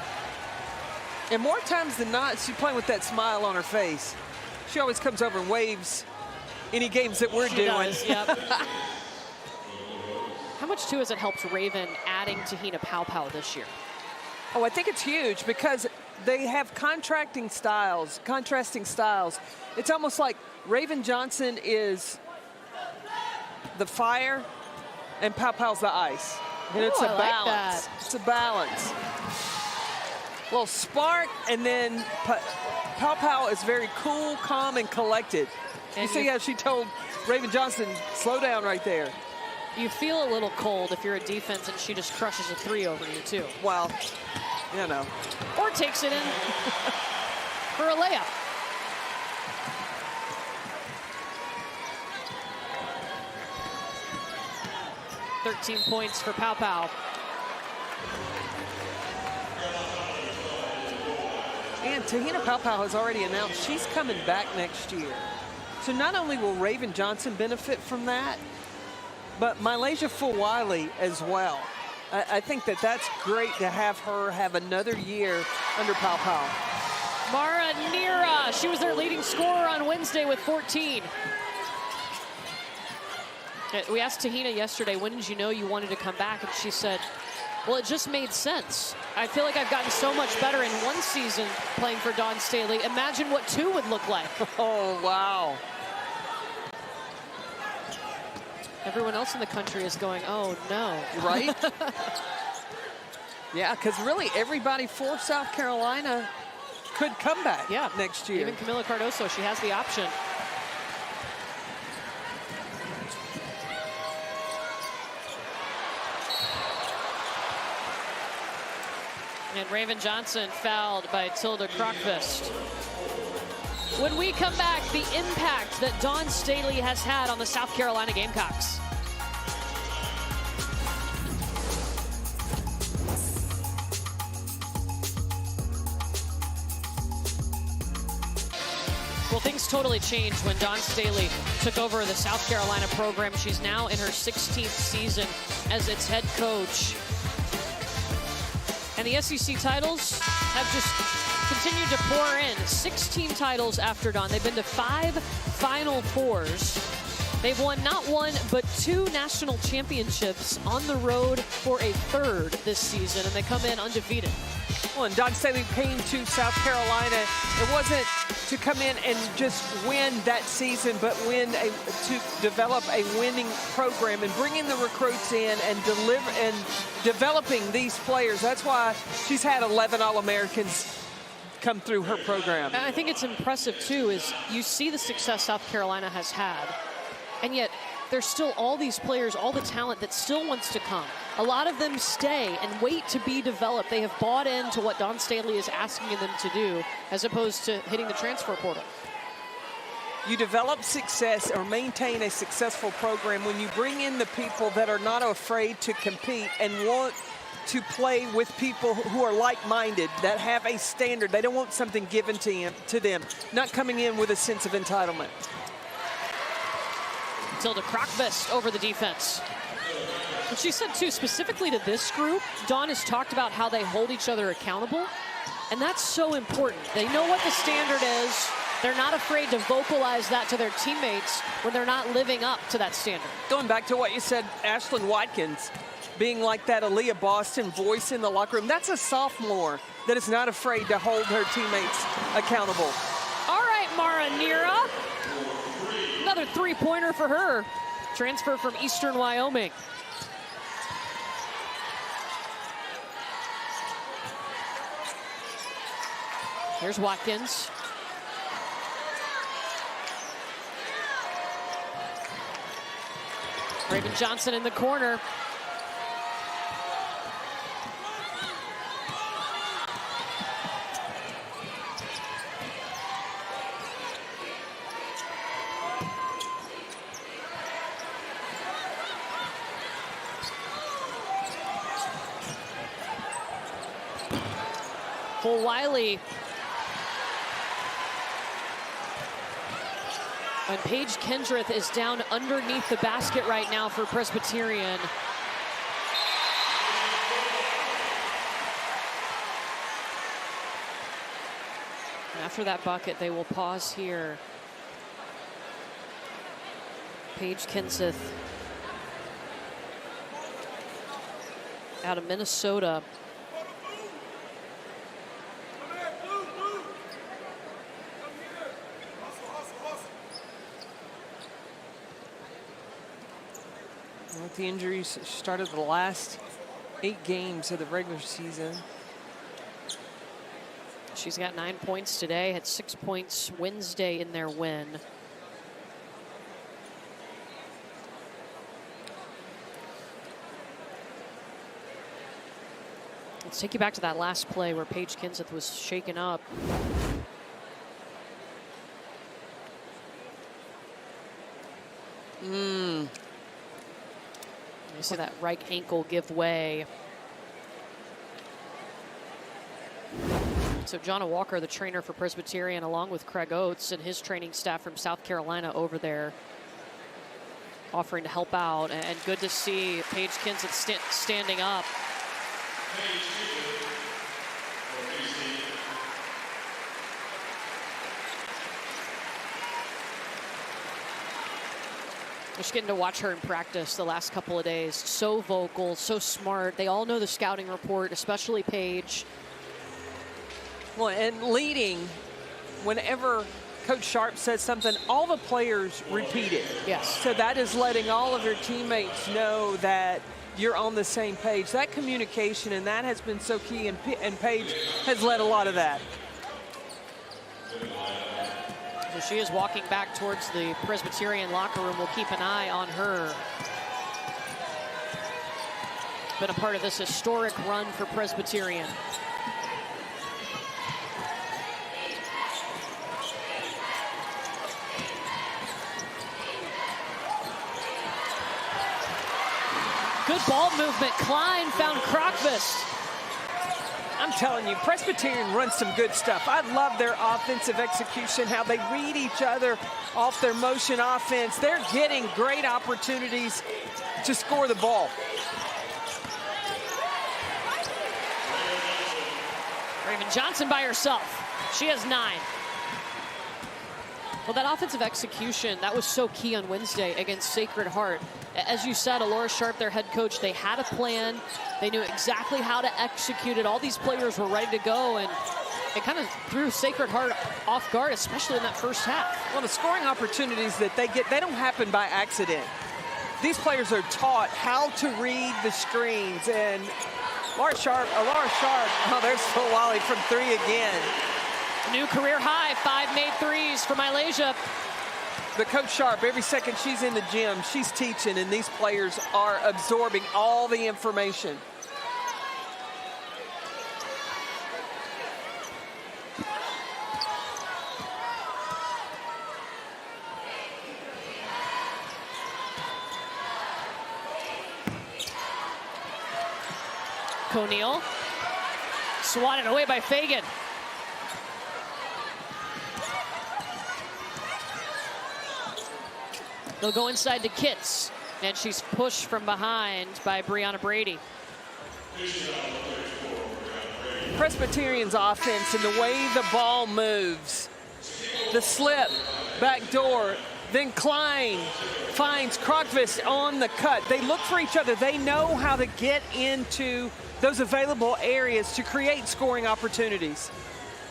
And more times than not, she's playing with that smile on her face. She always comes over and waves any games that we're doing. Does, yep. How much, too, has it helped Raven adding Tahina Paopao this year? Oh, I think it's huge because they have contrasting styles. It's almost like Raven Johnson is the fire and Paopao's the ice. And it's a balance. It's a balance. A little spark, and then Paopao is very cool, calm, and collected. And you see how she told Raven Johnson, slow down right there. You feel a little cold if you're a defense and she just crushes a three over you, too. Well, you know. Or takes it in for a layup. "13 points for Paopao. And Tahina Paopao has already announced she's coming back next year. So not only will Raven Johnson benefit from that, but Mylasia Fulwiley as well. I think that that's great to have her have another year under Paopao. Mara Nira, she was their leading scorer on Wednesday with 14. We asked Tahina yesterday, when did you know you wanted to come back? And she said, well, it just made sense. I feel like I've gotten so much better in one season playing for Dawn Staley. Imagine what 2 would look like. Oh, wow. Everyone else in the country is going, oh, no. Right? Yeah, because really everybody for South Carolina could come back next year. Even Camila Cardoso, she has the option. And Raven Johnson fouled by Tilda Crockfist. When we come back, the impact that Dawn Staley has had on the South Carolina Gamecocks. Well, things totally changed when Dawn Staley took over the South Carolina program. She's now in her 16th season as its head coach. And the SEC titles have just continued to pour in. 16 titles after Dawn. They've been to 5 Final Fours. They've won not one, but 2 national championships on the road for a 3rd this season, and they come in undefeated. Well, and Dawn Staley came to South Carolina. It wasn't to come in and just win that season, but to develop a winning program and bringing the recruits in and developing these players. That's why she's had 11 All-Americans come through her program. And I think it's impressive, too, is you see the success South Carolina has had, and yet there's still all these players, all the talent that still wants to come. A lot of them stay and wait to be developed. They have bought into what Dawn Staley is asking them to do, as opposed to hitting the transfer portal. You develop success or maintain a successful program when you bring in the people that are not afraid to compete and want to play with people who are like-minded, that have a standard. They don't want something given to them, not coming in with a sense of entitlement. Tilda Crockfist over the defense. And she said, too, specifically to this group, Dawn has talked about how they hold each other accountable, and that's so important. They know what the standard is. They're not afraid to vocalize that to their teammates when they're not living up to that standard. Going back to what you said, Ashlyn Watkins being like that Aaliyah Boston voice in the locker room, that's a sophomore that is not afraid to hold her teammates accountable. All right, Mara Nira. Another three-pointer for her. Transfer from Eastern Wyoming. Here's Watkins. Raven Johnson in the corner. Full Wiley. And Paige Kendrith is down underneath the basket right now for Presbyterian. And after that bucket, they will pause here. Paige Kendrith out of Minnesota. With the injuries, she started the last 8 games of the regular season. She's got 9 points today, had 6 points Wednesday in their win. Let's take you back to that last play where Paige Kendrith was shaken up. You see that right ankle give way. So Jonna Walker, the trainer for Presbyterian, along with Craig Oates and his training staff from South Carolina over there, offering to help out. And good to see Paige Kendrith standing up. Just getting to watch her in practice the last couple of days. So vocal, so smart. They all know the scouting report, especially Paige. Well, and leading, whenever Coach Sharp says something, all the players repeat it. Yes. So that is letting all of your teammates know that you're on the same page. That communication, and that has been so key, and Paige has led a lot of that. So she is walking back towards the Presbyterian locker room. We'll keep an eye on her. Been a part of this historic run for Presbyterian. Good ball movement. Klein found Krokvist. I'm telling you, Presbyterian runs some good stuff. I love their offensive execution, how they read each other off their motion offense. They're getting great opportunities to score the ball. Raven Johnson by herself. She has 9. Well, that offensive execution, that was so key on Wednesday against Sacred Heart. As you said, Alora Sharp, their head coach, they had a plan. They knew exactly how to execute it. All these players were ready to go, and it kind of threw Sacred Heart off guard, especially in that first half. Well, the scoring opportunities that they get, they don't happen by accident. These players are taught how to read the screens, and Alora Sharp, oh, there's Phil Wally from 3 again. New career high, 5 made threes for Malaysia. But Coach Sharp, every second she's in the gym, she's teaching, and these players are absorbing all the information. O'Neal swatted away by Fagan. They'll go inside to Kitts, and she's pushed from behind by Brianna Brady. Presbyterian's offense and the way the ball moves, the slip, back door, then Klein finds Krokvist on the cut. They look for each other. They know how to get into those available areas to create scoring opportunities.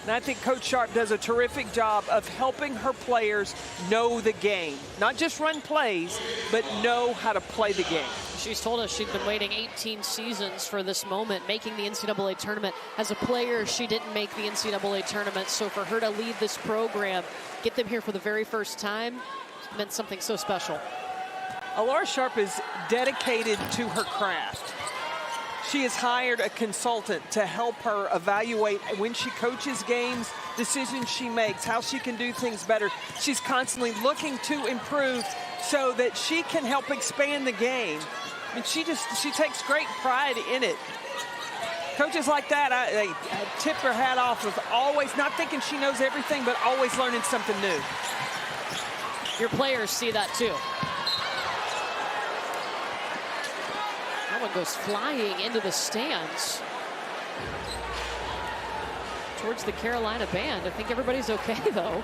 And I think Coach Sharp does a terrific job of helping her players know the game. Not just run plays, but know how to play the game. She's told us she'd been waiting 18 seasons for this moment, making the NCAA tournament. As a player, she didn't make the NCAA tournament, so for her to lead this program, get them here for the very first time, meant something so special. Alora Sharp is dedicated to her craft. She has hired a consultant to help her evaluate when she coaches games, decisions she makes, how she can do things better. She's constantly looking to improve so that she can help expand the game. And she takes great pride in it. Coaches like that, they tip her hat off of always not thinking she knows everything, but always learning something new. Your players see that too. That one goes flying into the stands towards the Carolina band. I think everybody's okay, though.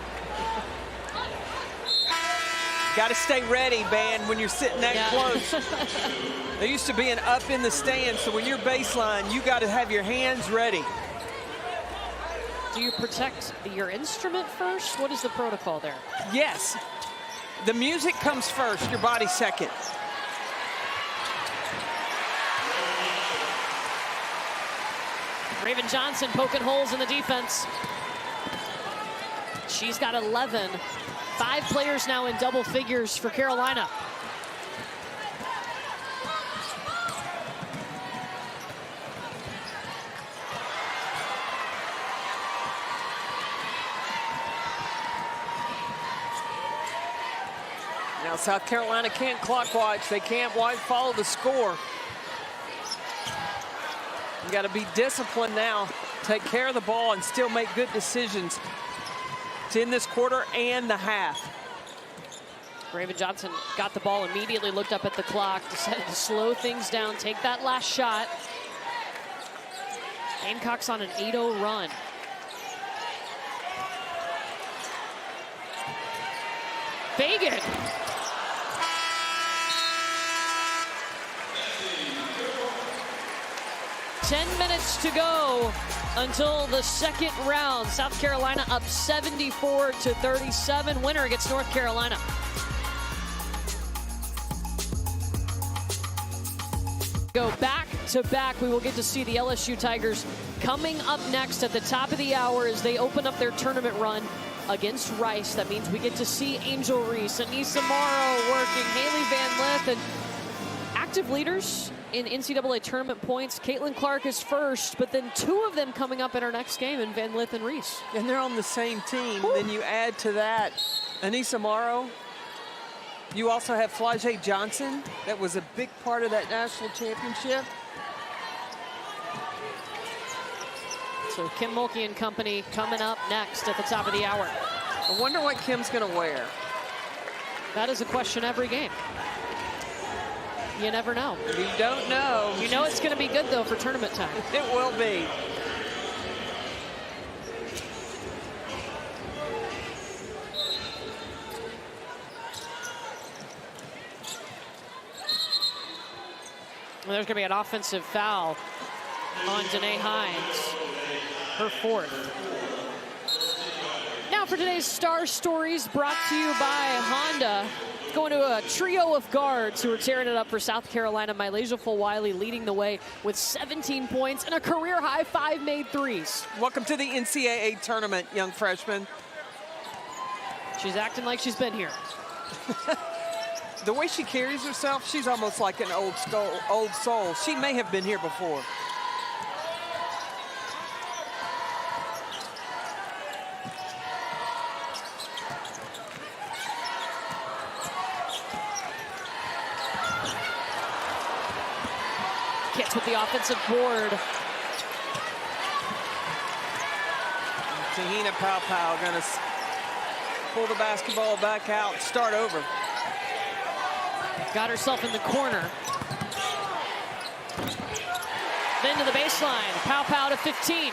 Got to stay ready, band, when you're sitting that close. There used to be an up in the stands, so when you're baseline, you got to have your hands ready. Do you protect your instrument first? What is the protocol there? Yes. The music comes first, your body second. Raven Johnson poking holes in the defense. She's got 11. 5 players now in double figures for Carolina. Now South Carolina can't clock watch. They can't follow the score. You got to be disciplined now, take care of the ball, and still make good decisions to end this quarter and the half. Raven Johnson got the ball immediately, looked up at the clock, decided to slow things down, take that last shot. Gamecocks on an 8-0 run. Fagan. Ten minutes to go until the second round. South Carolina up 74-37. Winner against North Carolina. Go back to back. We will get to see the LSU Tigers coming up next at the top of the hour as they open up their tournament run against Rice. That means we get to see Angel Reese, Anissa Morrow working, Haley Van Lith, and active leaders in NCAA tournament points. Caitlin Clark is first, but then 2 of them coming up in our next game in Van Lith and Reese. And they're on the same team. Then you add to that Anissa Morrow, You also have Flau'jae Johnson. That was a big part of that national championship. So Kim Mulkey and company coming up next at the top of the hour. I wonder what Kim's going to wear. That is a question every game. You never know. You don't know. You know it's going to be good, though, for tournament time. It will be. Well, there's going to be an offensive foul on Danae Hines, her fourth. Now for today's Star Stories, brought to you by Honda. Going to a trio of guards who are tearing it up for South Carolina. Mylasia Fulwiley leading the way with 17 points and a career-high 5 made threes. Welcome to the NCAA tournament, young freshman. She's acting like she's been here. The way she carries herself, she's almost like an old soul. She may have been here before. Kits with the offensive board. Tahina Paopao going to pull the basketball back out, start over. Got herself in the corner. Then to the baseline. Paopao to 15.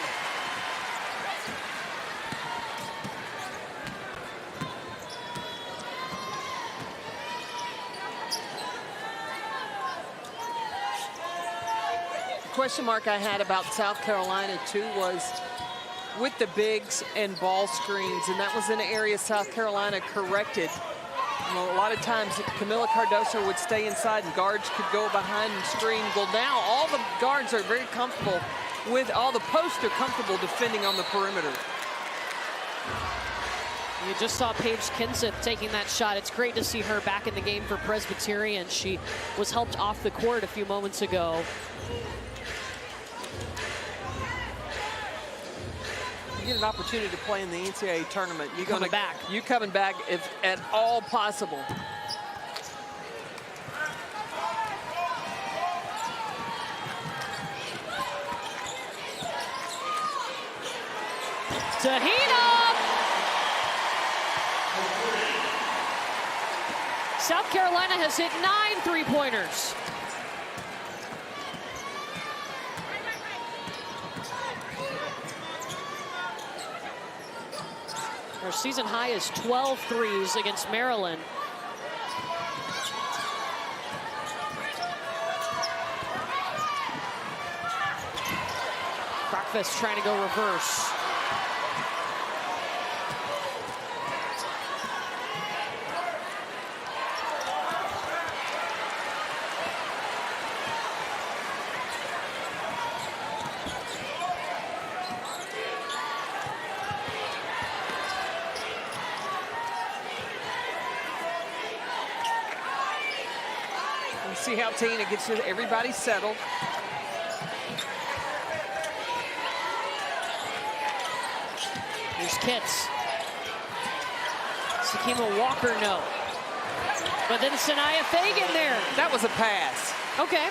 Question mark I had about South Carolina too was with the bigs and ball screens, and that was an area South Carolina corrected. You know, a lot of times Camila Cardoso would stay inside and guards could go behind and screen. Well, now all the guards are very comfortable with all the posts are comfortable defending on the perimeter. You just saw Paige Kenseth taking that shot. It's great to see her back in the game for Presbyterian. She was helped off the court a few moments ago. You get an opportunity to play in the NCAA tournament. You're coming back. You coming back if at all possible. Tahina! South Carolina has hit 9 3-pointers. Their season high is 12 threes against Maryland. Breakfast trying to go reverse. See how Tina gets everybody settled. Here's Kits. Sakima Walker, no. But then Sanaya Fagan there. That was a pass. Okay.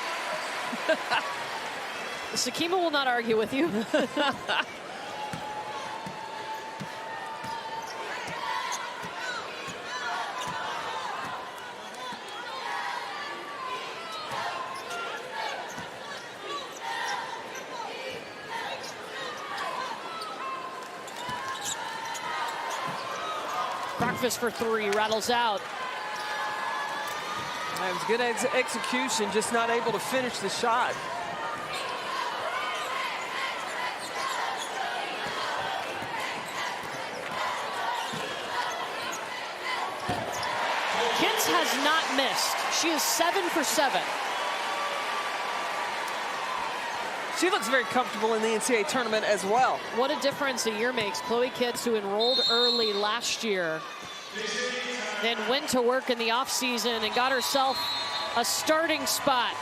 Sakima will not argue with you. Breakfast for 3, rattles out. That was good execution, just not able to finish the shot. Kits has not missed. She is 7 for 7. She looks very comfortable in the NCAA tournament as well. What a difference a year makes. Chloe Kits, who enrolled early last year, then went to work in the offseason and got herself a starting spot.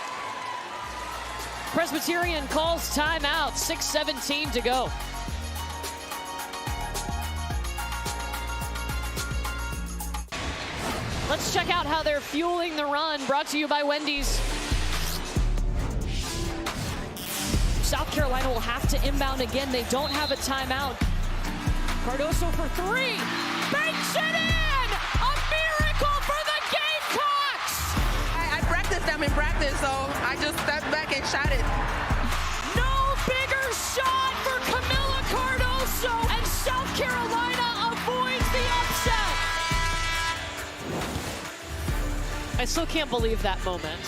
Presbyterian calls timeout, 6:17 to go. Let's check out how they're fueling the run. Brought to you by Wendy's. South Carolina will have to inbound again. They don't have a timeout. Cardoso for three. Banks it in! A miracle for the Gamecocks! I practiced them in practice, so I just stepped back and shot it. No bigger shot for Camila Cardoso, and South Carolina avoids the upset. I still can't believe that moment.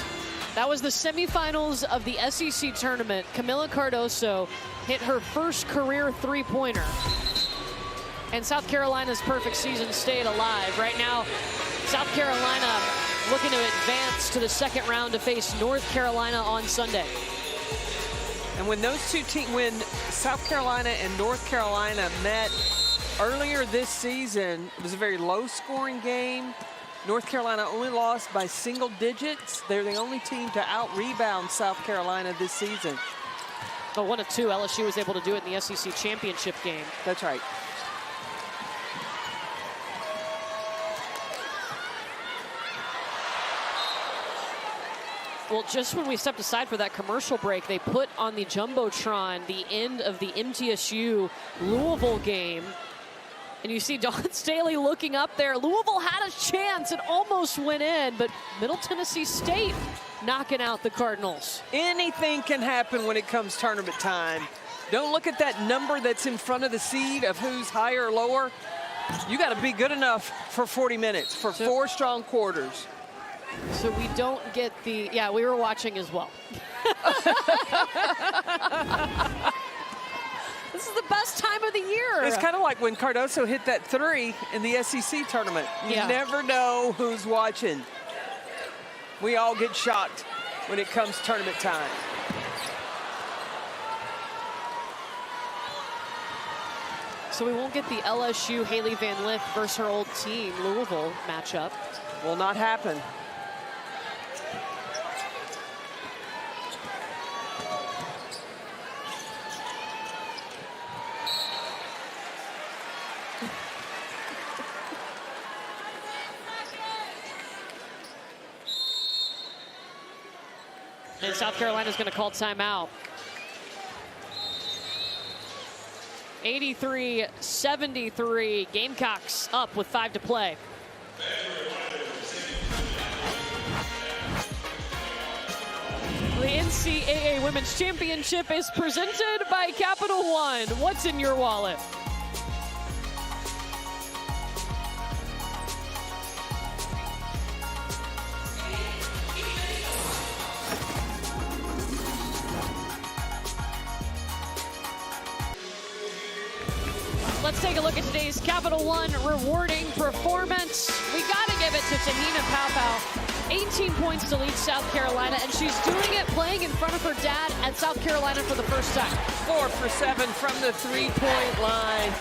That was the semifinals of the SEC tournament. Camila Cardoso hit her first career three-pointer. And South Carolina's perfect season stayed alive. Right now, South Carolina looking to advance to the second round to face North Carolina on Sunday. And when those two teams, when South Carolina and North Carolina met earlier this season, it was a very low-scoring game. North Carolina only lost by single digits. They're the only team to out-rebound South Carolina this season. But 1 of 2, LSU was able to do it in the SEC championship game. That's right. Well, just when we stepped aside for that commercial break, they put on the Jumbotron the end of the MTSU Louisville game. And you see Dawn Staley looking up there. Louisville had a chance and almost went in, but Middle Tennessee State knocking out the Cardinals. Anything can happen when it comes tournament time. Don't look at that number that's in front of the seed of who's higher or lower. You got to be good enough for 40 minutes, for 4 strong quarters. So we don't get the, yeah, we were watching as well. This is the best time of the year. It's kind of like when Cardoso hit that 3 in the SEC tournament. You never know who's watching. We all get shocked when it comes tournament time. So we won't get the LSU Haley Van Lith versus her old team, Louisville matchup. Will not happen. And South Carolina's going to call timeout. 83-73. Gamecocks up with 5 to play. The NCAA Women's Championship is presented by Capital One. What's in your wallet? Let's take a look at today's Capital One rewarding performance. We got to give it to Tahina Paopao. 18 points to lead South Carolina, and she's doing it playing in front of her dad at South Carolina for the first time. 4 for 7 from the three-point line,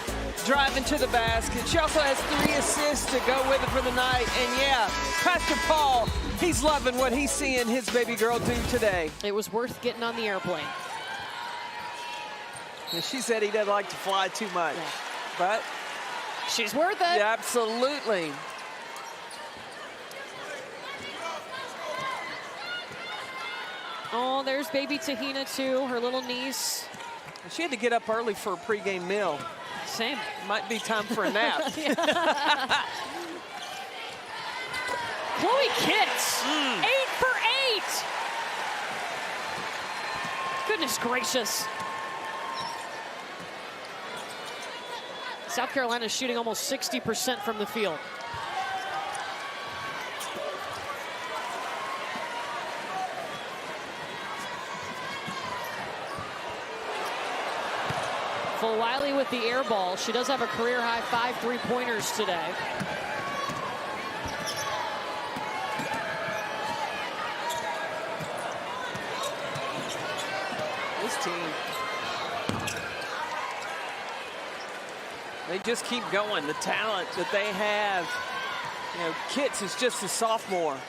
driving to the basket. She also has 3 assists to go with it for the night. And yeah, Pastor Paul, he's loving what he's seeing his baby girl do today. It was worth getting on the airplane. And she said he doesn't like to fly too much, but she's worth it. Yeah, absolutely. Oh, there's baby Tahina too, her little niece. She had to get up early for a pregame meal. Same. Might be time for a nap. Chloe Kitts, 8 for 8. Goodness gracious. South Carolina shooting almost 60% from the field. Wiley with the air ball. She does have a career high 5 3-pointers today. This team, they just keep going. The talent that they have. You know, Kitts is just a sophomore.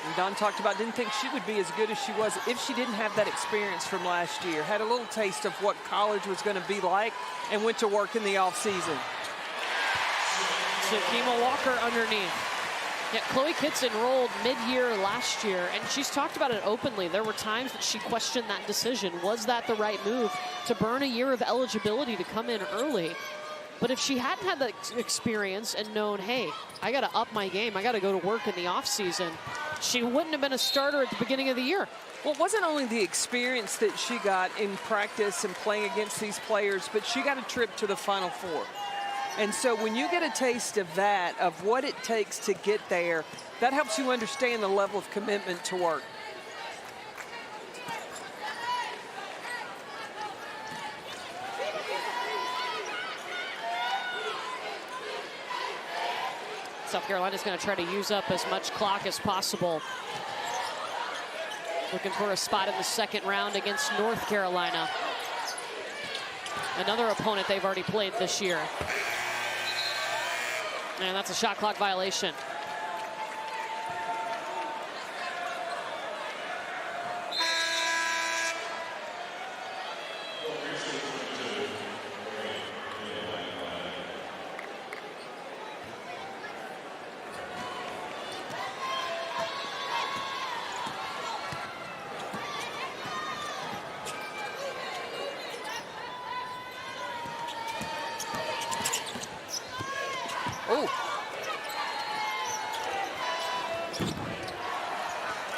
And Dawn talked about didn't think she would be as good as she was if she didn't have that experience from last year. Had a little taste of what college was going to be like and went to work in the offseason. Shakima Walker underneath. Yeah, Chloe Kitts enrolled mid-year last year, and she's talked about it openly. There were times that she questioned that decision. Was that the right move to burn a year of eligibility to come in early? But if she hadn't had that experience and known, hey, I got to up my game, I got to go to work in the offseason, she wouldn't have been a starter at the beginning of the year. Well, it wasn't only the experience that she got in practice and playing against these players, but she got a trip to the Final Four. And so when you get a taste of that, of what it takes to get there, that helps you understand the level of commitment to work. South Carolina's going to try to use up as much clock as possible. Looking for a spot in the second round against North Carolina. Another opponent they've already played this year. And that's a shot clock violation.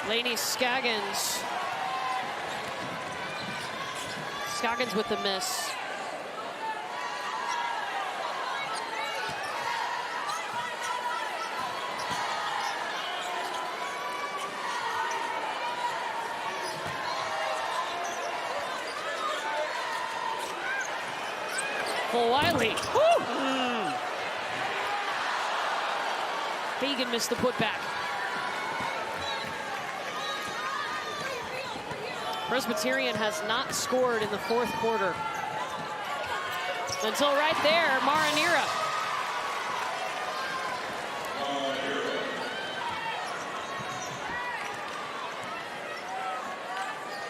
Lainey Scoggins. Scoggins with the miss. Wiley. Hagan missed the putback. Presbyterian has not scored in the fourth quarter. Until right there, Maranira.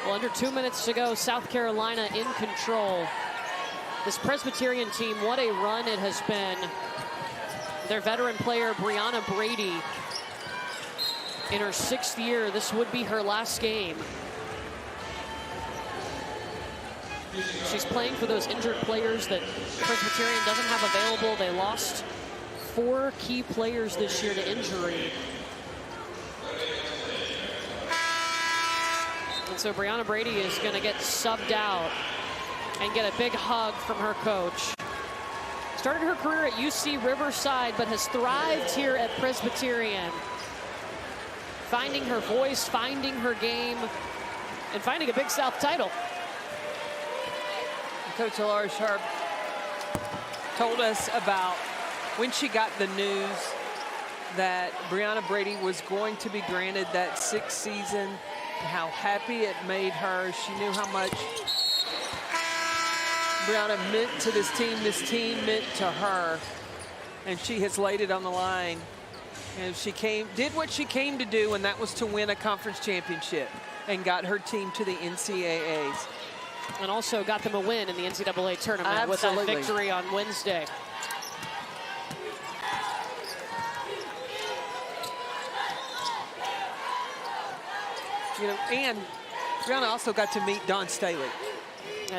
Well, under 2 minutes to go, South Carolina in control. This Presbyterian team, what a run it has been. Their veteran player, Brianna Brady, in her 6th year, this would be her last game. She's playing for those injured players that Presbyterian doesn't have available. They lost 4 key players this year to injury. And so Brianna Brady is going to get subbed out and get a big hug from her coach. Started her career at UC Riverside, but has thrived here at Presbyterian. Finding her voice, finding her game, and finding a Big South title. Coach Laura Sharp told us about when she got the news that Brianna Brady was going to be granted that 6th season, and how happy it made her. She knew how much Brianna meant to this team meant to her, and she has laid it on the line. And she did what she came to do, and that was to win a conference championship, and got her team to the NCAAs. And also got them a win in the NCAA tournament. Absolutely. With that victory on Wednesday. You know, and Brianna also got to meet Dawn Staley.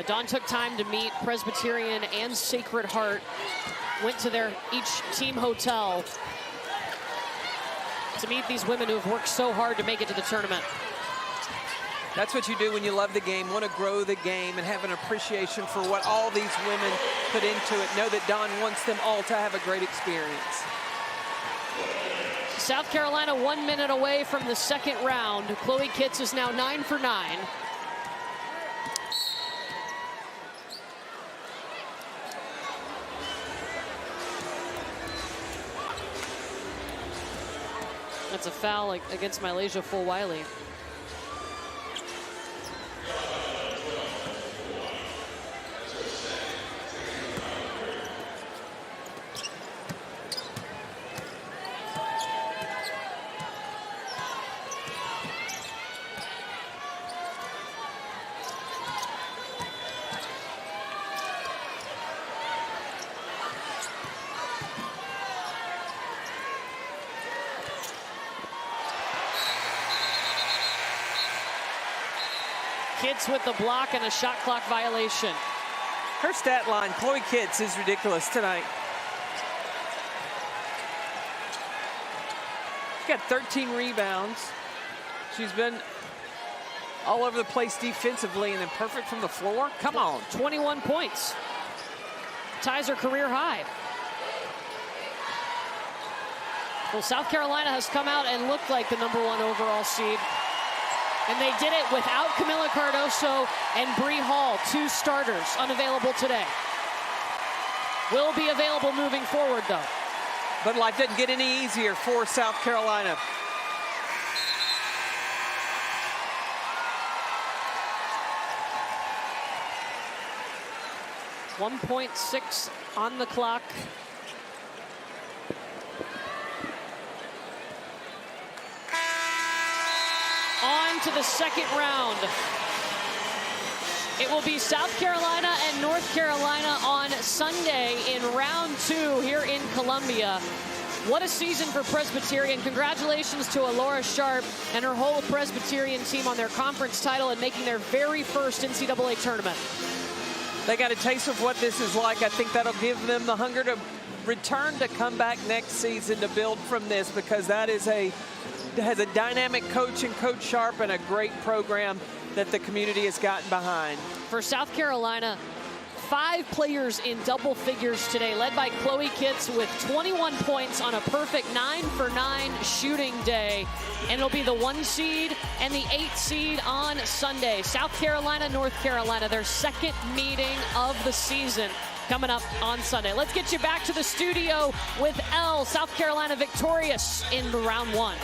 Dawn took time to meet Presbyterian and Sacred Heart. Went to their each team hotel to meet these women who have worked so hard to make it to the tournament. That's what you do when you love the game, want to grow the game, and have an appreciation for what all these women put into it. Know that Dawn wants them all to have a great experience. South Carolina 1 minute away from the second round. Chloe Kitts is now 9 for 9. That's a foul against Malaysia Wiley. Kitts with the block and a shot clock violation. Her stat line, Chloe Kitts, is ridiculous tonight. She's got 13 rebounds. She's been all over the place defensively and then perfect from the floor. Come on. 21 points. Ties her career high. Well, South Carolina has come out and looked like the #1 overall seed. And they did it without Camila Cardoso and Bree Hall, 2 starters, unavailable today. Will be available moving forward, though. But life didn't get any easier for South Carolina. .6 on the clock. On to the second round. It will be South Carolina and North Carolina on Sunday in round 2 here in Columbia. What a season for Presbyterian. Congratulations to Alora Sharp and her whole Presbyterian team on their conference title and making their very first NCAA tournament. They got a taste of what this is like. I think that'll give them the hunger to return, to come back next season to build from this, because that is has a dynamic coach in Coach Sharp and a great program that the community has gotten behind. For South Carolina, 5 players in double figures today, led by Chloe Kitts with 21 points on a perfect 9-for-9 shooting day. And it'll be the 1 seed and the 8 seed on Sunday. South Carolina, North Carolina, their second meeting of the season coming up on Sunday. Let's get you back to the studio with Elle. South Carolina victorious in round 1.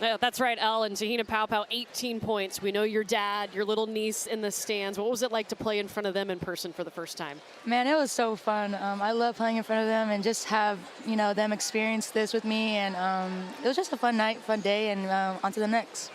Yeah, that's right, Elle and Tahina Paopao, 18 points. We know your dad, your little niece in the stands. What was it like to play in front of them in person for the first time? Man, it was so fun. I love playing in front of them and just have, them experience this with me. And it was just a fun night, fun day, and on to the next.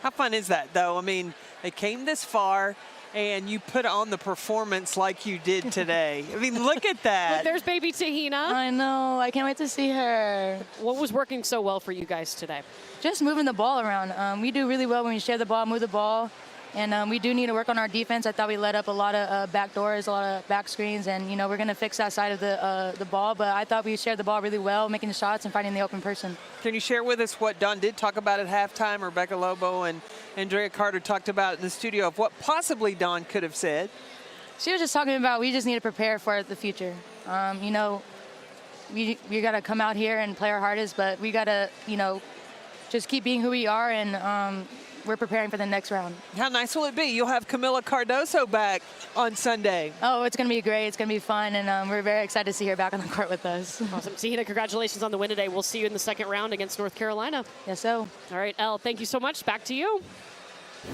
How fun is that, though? I mean, they came this far, and you put on the performance like you did today. I mean, look at that. Look, there's baby Tahina. I know. I can't wait to see her. What was working so well for you guys today? Just moving the ball around. We do really well when we share the ball, move the ball. And we do need to work on our defense. I thought we let up a lot of back doors, a lot of back screens, and we're going to fix that side of the ball. But I thought we shared the ball really well, making the shots and finding the open person. Can you share with us what Dawn did talk about at halftime? Rebecca Lobo and Andrea Carter talked about in the studio of what possibly Dawn could have said. She was just talking about we just need to prepare for the future. We got to come out here and play our hardest, but we got to, just keep being who we are, and we're preparing for the next round. How nice will it be? You'll have Camila Cardoso back on Sunday. Oh, it's going to be great. It's going to be fun, and we're very excited to see her back on the court with us. Awesome. Tahina, congratulations on the win today. We'll see you in the second round against North Carolina. Yes, so. All right, Elle, thank you so much. Back to you.